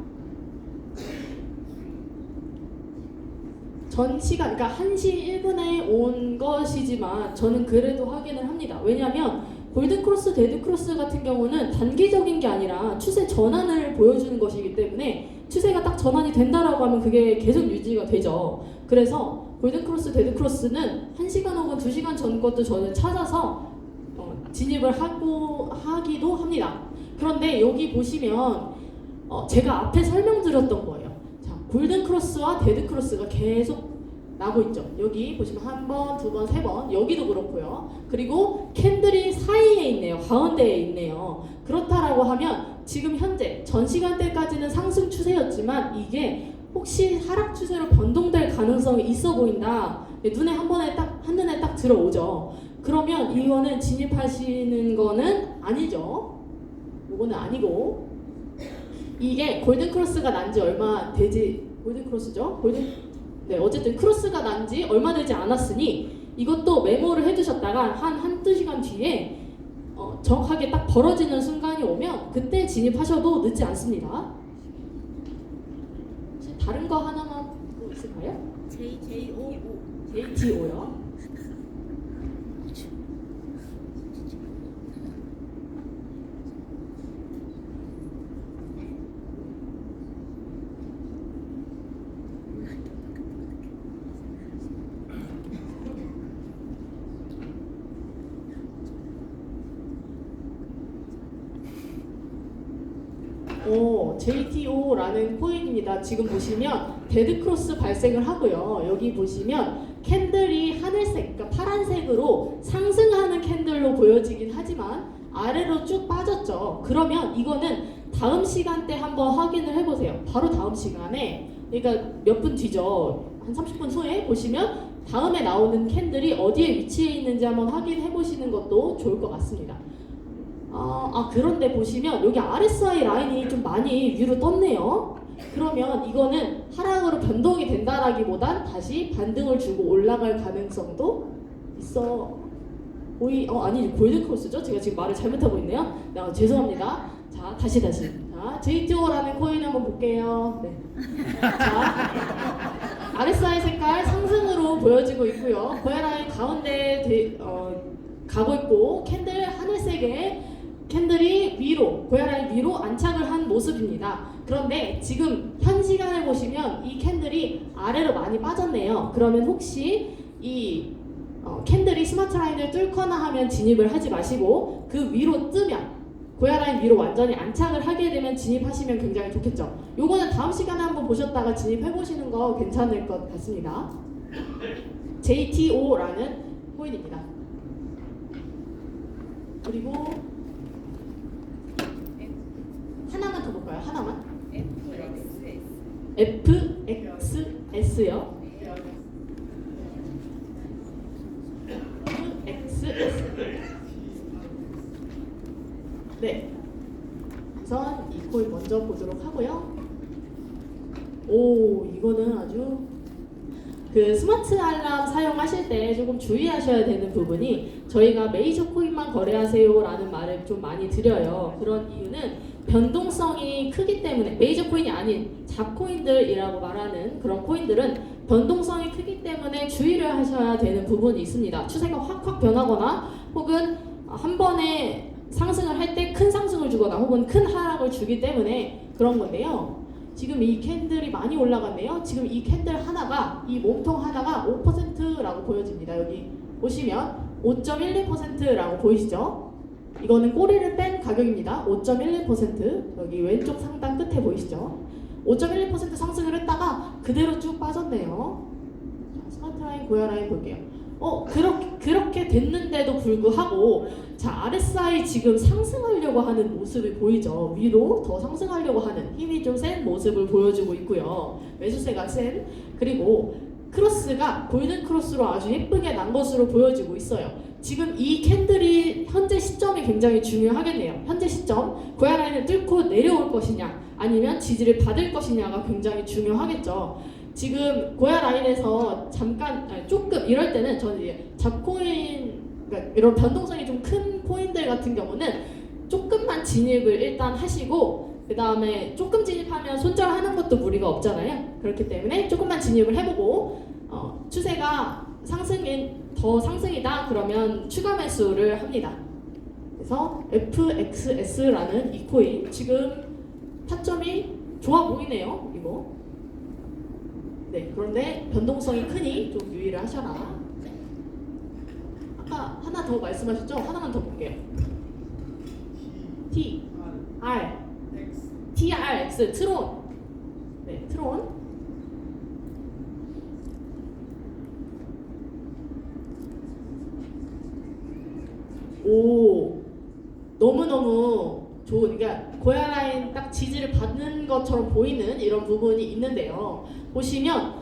전 시간, 그러니까 1시 1분에 온 것이지만 저는 그래도 확인을 합니다. 왜냐하면 골든크로스, 데드크로스 같은 경우는 단기적인 게 아니라 추세 전환을 보여주는 것이기 때문에 추세가 딱 전환이 된다라고 하면 그게 계속 유지가 되죠. 그래서 골든크로스, 데드크로스는 1시간 혹은 2시간 전 것도 저는 찾아서 진입을 하기도 합니다. 그런데 여기 보시면 제가 앞에 설명드렸던 거예요. 자, 골든크로스와 데드크로스가 계속 나고 있죠. 여기 보시면 한 번, 두 번, 세 번, 여기도 그렇고요. 그리고 캔들이 사이에 있네요. 가운데에 있네요. 그렇다라고 하면 지금 현재 전 시간대까지는 상승 추세였지만 이게 혹시 하락 추세로 변동될 가능성이 있어 보인다. 눈에 한눈에 딱 들어오죠. 그러면 이거는 진입하시는 거는 아니죠. 이거는 아니고, 이게 골든크로스가 난 지 얼마 되지, 골든크로스죠? 네, 어쨌든 크로스가 난 지 얼마 되지 않았으니 이것도 메모를 해두셨다가 한두 시간 뒤에 정확하게 딱 벌어지는 순간이 오면 그때 진입하셔도 늦지 않습니다. 혹시 다른 거 하나만 또 있을까요? JTO요. JTO라는 코인입니다. 지금 보시면 데드크로스 발생을 하고요. 여기 보시면 캔들이 하늘색, 그러니까 파란색으로 상승하는 캔들로 보여지긴 하지만 아래로 쭉 빠졌죠. 그러면 이거는 다음 시간대 한번 확인을 해보세요. 바로 다음 시간에, 그러니까 몇 분 뒤죠. 한 30분 후에 보시면 다음에 나오는 캔들이 어디에 위치해 있는지 한번 확인해 보시는 것도 좋을 것 같습니다. 그런데 보시면 여기 RSI 라인이 좀 많이 위로 떴네요. 그러면 이거는 하락으로 변동이 된다라기보단 다시 반등을 주고 올라갈 가능성도 있어 아니 골든크로스죠? 제가 지금 말을 잘못하고 있네요. 죄송합니다. 자, 다시. 자, JTO라는 코인 한번 볼게요. 네. 자, RSI 색깔 상승으로 보여지고 있고요. 고야라인 가운데 가고 있고 캔들 하늘색의 캔들이 위로, 고야라인 위로 안착을 한 모습입니다. 그런데 지금 현 시간을 보시면 이 캔들이 아래로 많이 빠졌네요. 그러면 혹시 이 캔들이 스마트 라인을 뚫거나 하면 진입을 하지 마시고 그 위로 뜨면, 고야라인 위로 완전히 안착을 하게 되면 진입하시면 굉장히 좋겠죠. 요거는 다음 시간에 한번 보셨다가 진입해 보시는 거 괜찮을 것 같습니다. JTO라는 코인입니다. 그리고 하나만 더 볼까요? 하나만. FXS요. FXS. 네. 우선 이 코인 먼저 보도록 하고요. 이거는 아주 스마트 알람 사용하실 때 조금 주의하셔야 되는 부분이, 저희가 메이저 코인만 거래하세요라는 말을 좀 많이 드려요. 그런 이유는 변동성이 크기 때문에, 메이저 코인이 아닌 잡코인들이라고 말하는 그런 코인들은 변동성이 크기 때문에 주의를 하셔야 되는 부분이 있습니다. 추세가 확 변하거나 혹은 한 번에 상승을 할 때 큰 상승을 주거나 혹은 큰 하락을 주기 때문에 그런 건데요. 지금 이 캔들이 많이 올라갔네요. 지금 이 캔들 하나가, 이 몸통 하나가 5%라고 보여집니다. 여기 보시면 5.12%라고 보이시죠? 이거는 꼬리를 뺀 가격입니다. 5.11%. 여기 왼쪽 상단 끝에 보이시죠? 5.12% 상승을 했다가 그대로 쭉 빠졌네요. 자, 스마트 라인, 고야 라인 볼게요. 그렇게 됐는데도 불구하고 자, RSI 지금 상승하려고 하는 모습이 보이죠? 위로 더 상승하려고 하는 힘이 좀 센 모습을 보여주고 있고요. 매수세가 센. 그리고 크로스가 골든 크로스로 아주 예쁘게 난 것으로 보여지고 있어요. 지금 이 캔들이 현재 시점이 굉장히 중요하겠네요. 현재 시점, 고야 라인을 뚫고 내려올 것이냐 아니면 지지를 받을 것이냐가 굉장히 중요하겠죠. 지금 고야 라인에서 잠깐 조금 이럴 때는 저는 이제 잡코인, 그러니까 이런 변동성이 좀 큰 코인들 같은 경우는 조금만 진입을 일단 하시고 그 다음에 조금 진입하면 손절하는 것도 무리가 없잖아요. 그렇기 때문에 조금만 진입을 해보고 추세가 더 상승이다 그러면 추가 매수를 합니다. 그래서 FXS라는 이 코인 지금 타점이 좋아 보이네요. 이거. 네, 그런데 변동성이 크니 좀 유의를 하셔라. 아까 하나 더 말씀하셨죠? 하나만 더 볼게요. TRX 트론. 네, 트론. 오, 너무너무 좋은, 그러니까 고야 라인 딱 지지를 받는 것처럼 보이는 이런 부분이 있는데요. 보시면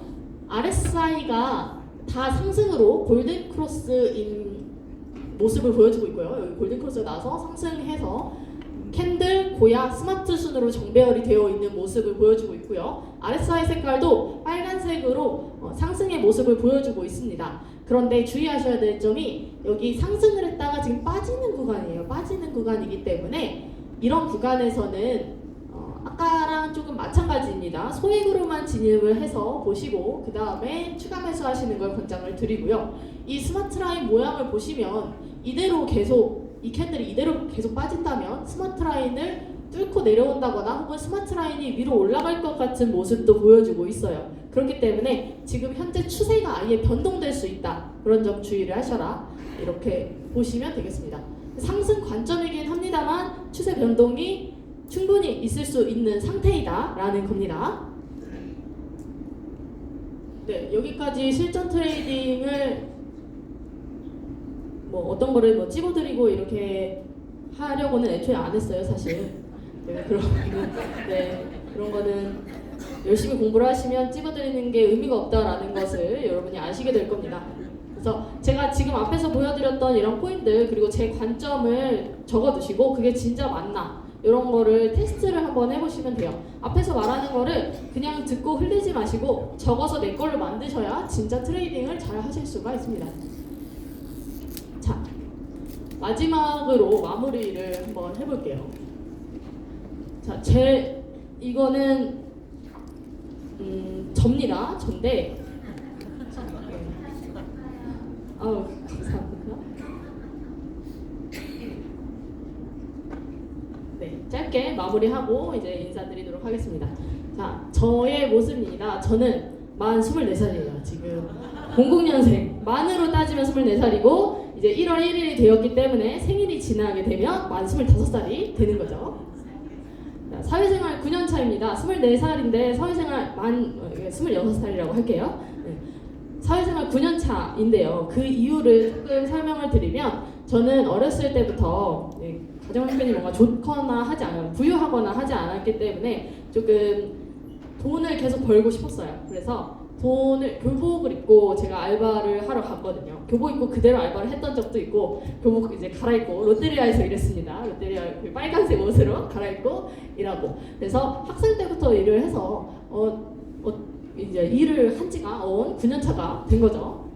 RSI가 다 상승으로 골든 크로스인 모습을 보여주고 있고요. 여기 골든 크로스가 나서 상승해서 캔들, 고야, 스마트 순으로 정배열이 되어 있는 모습을 보여주고 있고요. RSI 색깔도 빨간색으로 상승의 모습을 보여주고 있습니다. 그런데 주의하셔야 될 점이 여기 상승을 했다가 지금 빠지는 구간이에요. 빠지는 구간이기 때문에 이런 구간에서는 아까랑 조금 마찬가지입니다. 소액으로만 진입을 해서 보시고 그 다음에 추가 매수하시는 걸 권장을 드리고요. 이 스마트 라인 모양을 보시면 이대로 계속 이 캔들이 이대로 계속 빠진다면 스마트 라인을 뚫고 내려온다거나 혹은 스마트 라인이 위로 올라갈 것 같은 모습도 보여주고 있어요. 그렇기 때문에 지금 현재 추세가 아예 변동될 수 있다. 그런 점 주의를 하셔라. 이렇게 보시면 되겠습니다. 상승 관점이긴 합니다만 추세 변동이 충분히 있을 수 있는 상태이다 라는 겁니다. 네, 여기까지 실전 트레이딩을 뭐 어떤 거를 뭐 찍어드리고 이렇게 하려고는 애초에 안 했어요, 사실. 네, 그런 거는 열심히 공부를 하시면 찍어드리는 게 의미가 없다라는 것을 여러분이 아시게 될 겁니다. 그래서 제가 지금 앞에서 보여드렸던 이런 코인들 그리고 제 관점을 적어두시고 그게 진짜 맞나 이런 거를 테스트를 한번 해보시면 돼요. 앞에서 말하는 거를 그냥 듣고 흘리지 마시고 적어서 내 걸로 만드셔야 진짜 트레이딩을 잘 하실 수가 있습니다. 자, 마지막으로 마무리를 한번 해볼게요. 자, 이거는 접니다. 전데 아우 감사합니다. 네, 짧게 마무리하고 이제 인사드리도록 하겠습니다. 자, 저의 모습입니다. 저는 만 24살이에요. 지금 00년생. 만으로 따지면 24살이고 이제 1월 1일이 되었기 때문에 생일이 지나게 되면 만 25살이 되는 거죠. 자, 사회생활 9년 차입니다. 24살인데 사회생활 26살이라고 할게요. 네. 사회생활 9년 차인데요. 그 이유를 조금 설명을 드리면 저는 어렸을 때부터 가정 형편이 뭔가 좋거나 하지 않아요. 부유하거나 하지 않았기 때문에 조금 돈을 계속 벌고 싶었어요. 그래서 교복을 입고 제가 알바를 하러 갔거든요. 교복 입고 그대로 알바를 했던 적도 있고 교복 이제 갈아입고 롯데리아에서 일했습니다. 롯데리아 그 빨간색 옷으로 갈아입고 일하고 그래서 학생 때부터 일을 해서 이제 일을 한 지가 9년 차가 된 거죠.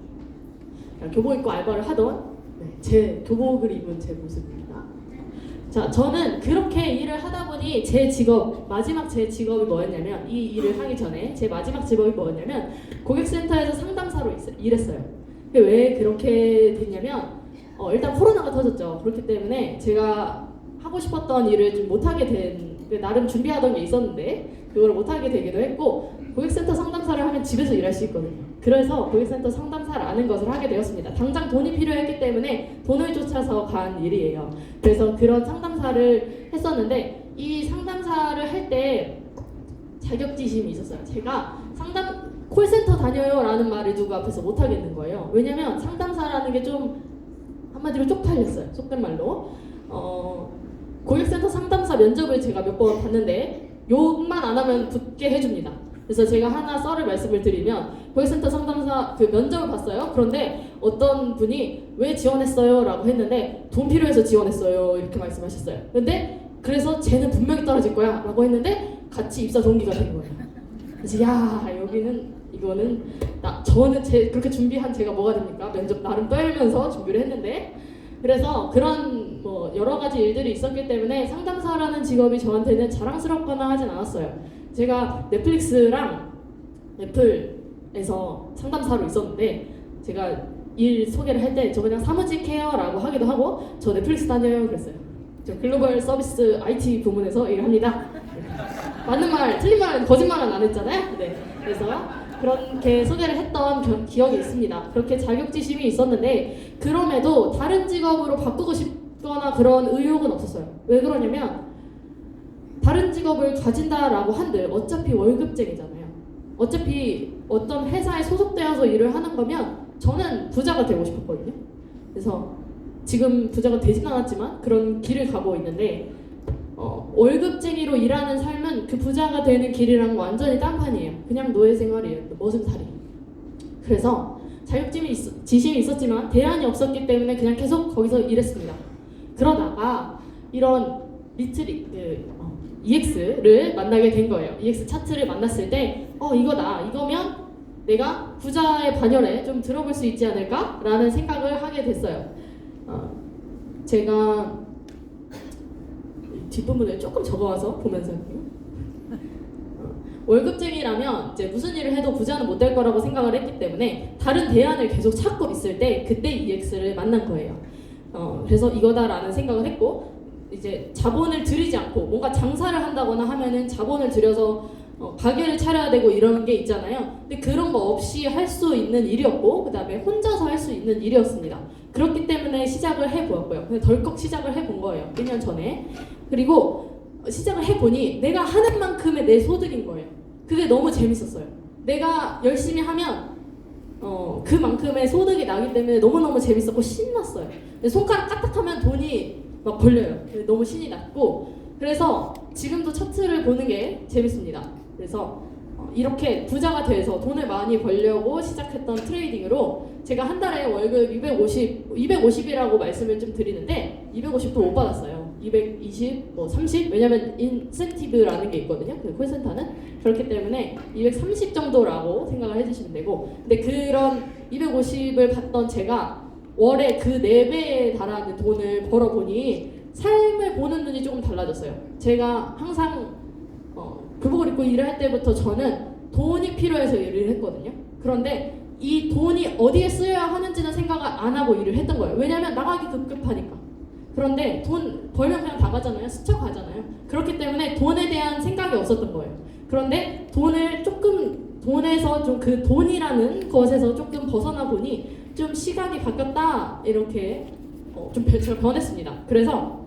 교복 입고 알바를 하던 제 교복을 입은 제 모습입니다. 자, 저는 그렇게 일을 하다 보니 마지막 제 직업이 뭐였냐면 이 일을 하기 전에 제 마지막 직업이 뭐였냐면 고객센터에서 상담사로 일했어요. 왜 그렇게 됐냐면 일단 코로나가 터졌죠. 그렇기 때문에 제가 하고 싶었던 일을 좀 못하게 된 나름 준비하던 게 있었는데 그걸 못하게 되기도 했고, 고객센터 상담사를 하면 집에서 일할 수 있거든요. 그래서 고객센터 상담사라는 것을 하게 되었습니다. 당장 돈이 필요했기 때문에 돈을 쫓아서 간 일이에요. 그래서 그런 상담사를 했었는데, 이 상담사를 할 때 자격지심이 있었어요. 제가 콜센터 다녀요 라는 말을 누구 앞에서 못 하겠는 거예요. 왜냐면 상담사라는 게 좀 한마디로 쪽팔렸어요. 속된 말로. 고객센터 상담사 면접을 제가 몇 번 봤는데 욕만 안 하면 붙게 해줍니다. 그래서 제가 하나 썰을 말씀을 드리면, 고객센터 상담사 그 면접을 봤어요. 그런데 어떤 분이 왜 지원했어요? 라고 했는데 돈 필요해서 지원했어요 이렇게 말씀하셨어요. 근데 그래서 쟤는 분명히 떨어질 거야 라고 했는데 같이 입사 동기가 된 거예요. 그래서 야, 이거는 저는 그렇게 준비한 제가 뭐가 됩니까? 면접 나름 떨면서 준비를 했는데, 그래서 그런 뭐 여러 가지 일들이 있었기 때문에 상담사라는 직업이 저한테는 자랑스럽거나 하진 않았어요. 제가 넷플릭스랑 애플에서 상담사로 있었는데, 제가 일 소개를 할 때 저 그냥 사무직해요 라고 하기도 하고, 저 넷플릭스 다녀요 그랬어요. 저 글로벌 서비스 IT 부문에서 일합니다. 맞는 말, 틀린 말, 거짓말은 안 했잖아요. 네. 그래서 그렇게 소개를 했던 기억이 있습니다. 그렇게 자격지심이 있었는데, 그럼에도 다른 직업으로 바꾸고 싶거나 그런 의욕은 없었어요. 왜 그러냐면, 다른 직업을 가진다라고 한들 어차피 월급쟁이잖아요. 어차피 어떤 회사에 소속되어서 일을 하는 거면 저는 부자가 되고 싶었거든요. 그래서 지금 부자가 되진 않았지만 그런 길을 가고 있는데, 월급쟁이로 일하는 삶은 그 부자가 되는 길이랑 완전히 딴판이에요. 그냥 노예 생활이에요. 머슴살이. 그래서 자격지심이 있었지만 대안이 없었기 때문에 그냥 계속 거기서 일했습니다. 그러다가 이런 EX를 만나게 된 거예요. EX 차트를 만났을 때 이거면 내가 부자의 반열에 좀 들어볼 수 있지 않을까? 라는 생각을 하게 됐어요. 제가 뒷부분을 조금 적어와서 보면서 월급쟁이라면 이제 무슨 일을 해도 부자는 못 될 거라고 생각을 했기 때문에 다른 대안을 계속 찾고 있을 때 그때 EX를 만난 거예요. 그래서 이거다라는 생각을 했고, 이제 자본을 들이지 않고 뭔가 장사를 한다거나 하면은 자본을 들여서 가게를 차려야 되고 이런 게 있잖아요. 근데 그런 거 없이 할 수 있는 일이었고, 그 다음에 혼자서 할 수 있는 일이었습니다. 그렇기 때문에 시작을 해보았고요. 근데 덜컥 시작을 해본 거예요. 1년 전에. 그리고 시작을 해보니 내가 하는 만큼의 내 소득인 거예요. 그게 너무 재밌었어요. 내가 열심히 하면 그만큼의 소득이 나기 때문에 너무너무 재밌었고 신났어요. 근데 손가락 까딱하면 돈이 막 벌려요. 너무 신이 났고, 그래서 지금도 차트를 보는 게 재밌습니다. 그래서 이렇게 부자가 돼서 돈을 많이 벌려고 시작했던 트레이딩으로 제가 한 달에 월급 250이라고 말씀을 좀 드리는데 250도 못 받았어요. 220, 30? 왜냐면 인센티브라는 게 있거든요. 그 콜센터는. 그렇기 때문에 230 정도라고 생각을 해주시면 되고, 근데 그런 250을 받던 제가 월에 그 4배에 달하는 돈을 벌어보니 삶을 보는 눈이 조금 달라졌어요. 제가 항상 교복을 입고 일을 할 때부터 저는 돈이 필요해서 일을 했거든요. 그런데 이 돈이 어디에 쓰여야 하는지는 생각을 안 하고 일을 했던 거예요. 왜냐면 나가기 급급하니까. 그런데 돈 벌면 그냥 다 가잖아요. 스쳐가잖아요. 그렇기 때문에 돈에 대한 생각이 없었던 거예요. 그런데 돈에서 좀 그 돈이라는 것에서 조금 벗어나 보니 좀 시간이 바뀌었다, 이렇게 좀 제가 변했습니다. 그래서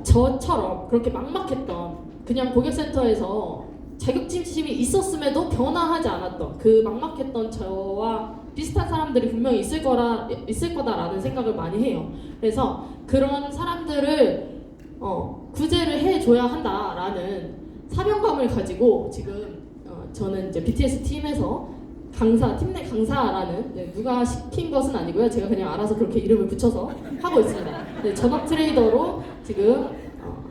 저처럼 그렇게 막막했던, 그냥 고객센터에서 자격지심이 있었음에도 변화하지 않았던 그 막막했던 저와 비슷한 사람들이 분명히 있을 거다라는 생각을 많이 해요. 그래서 그런 사람들을 구제를 해줘야 한다라는 사명감을 가지고 지금 저는 이제 BTS 팀에서 팀 내 강사라는, 누가 시킨 것은 아니고요. 제가 그냥 알아서 그렇게 이름을 붙여서 하고 있습니다. 네, 전업 트레이더로 지금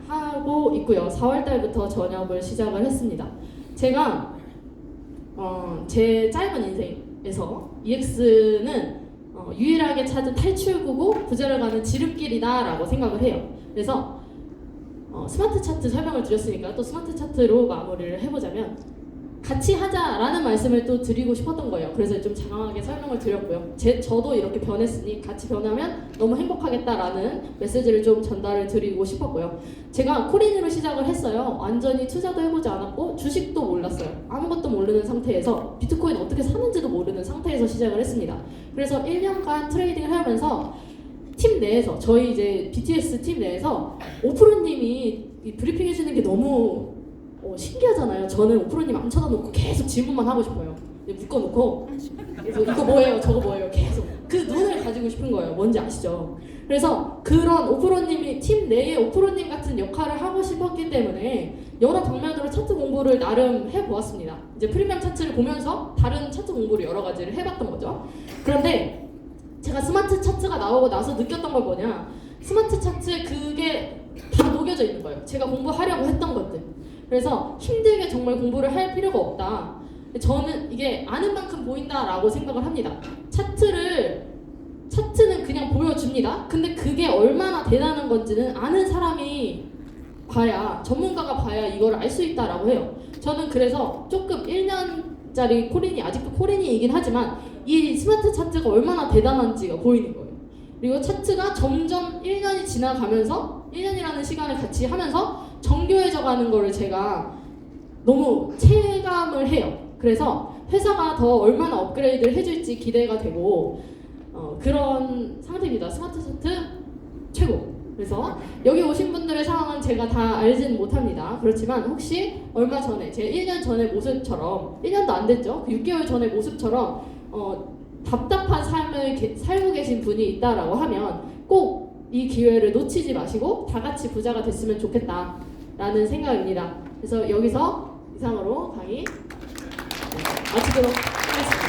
하고 있고요. 4월 달부터 전업을 시작을 했습니다. 제가 제 짧은 인생에서 EX는 유일하게 찾은 탈출구고 부자를 가는 지름길이다라고 생각을 해요. 그래서 스마트 차트 설명을 드렸으니까 또 스마트 차트로 마무리를 해보자면, 같이 하자라는 말씀을 또 드리고 싶었던 거예요. 그래서 좀 장황하게 설명을 드렸고요. 저도 이렇게 변했으니 같이 변하면 너무 행복하겠다라는 메시지를 좀 전달을 드리고 싶었고요. 제가 코린으로 시작을 했어요. 완전히 투자도 해보지 않았고 주식도 몰랐어요. 아무것도 모르는 상태에서 비트코인 어떻게 사는지도 모르는 상태에서 시작을 했습니다. 그래서 1년간 트레이딩을 하면서 팀 내에서 저희 이제 BTS 팀 내에서 오프로님이 이 브리핑 해주는 게 너무 신기하잖아요. 저는 오프로님 안 쳐다놓고 계속 질문만 하고 싶어요. 묶어놓고 그래서 이거 뭐예요? 저거 뭐예요? 계속 그 눈을 가지고 싶은 거예요. 뭔지 아시죠? 그래서 그런 오프로님이 팀 내에 오프로님 같은 역할을 하고 싶었기 때문에 여러 방면으로 차트 공부를 나름 해보았습니다. 이제 프리미엄 차트를 보면서 다른 차트 공부를 여러 가지를 해봤던 거죠. 그런데 제가 스마트 차트가 나오고 나서 느꼈던 건 뭐냐, 스마트 차트에 그게 다 녹여져 있는 거예요. 제가 공부하려고 했던 것들. 그래서 힘들게 정말 공부를 할 필요가 없다. 저는 이게 아는 만큼 보인다라고 생각을 합니다. 차트는 그냥 보여줍니다. 근데 그게 얼마나 대단한 건지는 아는 사람이 봐야, 전문가가 봐야 이걸 알 수 있다라고 해요. 저는 그래서 조금 1년짜리 코린이, 아직도 코린이이긴 하지만 이 스마트 차트가 얼마나 대단한지가 보이는 거예요. 그리고 차트가 점점 1년이 지나가면서 1년이라는 시간을 같이 하면서 정교해져 가는 거를 제가 너무 체감을 해요. 그래서 회사가 더 얼마나 업그레이드를 해줄지 기대가 되고 그런 상태입니다. 스마트 차트 최고. 그래서 여기 오신 분들의 상황은 제가 다 알지는 못합니다. 그렇지만 혹시 얼마 전에 제 1년 전의 모습처럼, 1년도 안 됐죠? 6개월 전의 모습처럼 답답한 삶을 살고 계신 분이 있다라고 하면 꼭 이 기회를 놓치지 마시고 다 같이 부자가 됐으면 좋겠다라는 생각입니다. 그래서 여기서 이상으로 강의 마치도록 하겠습니다.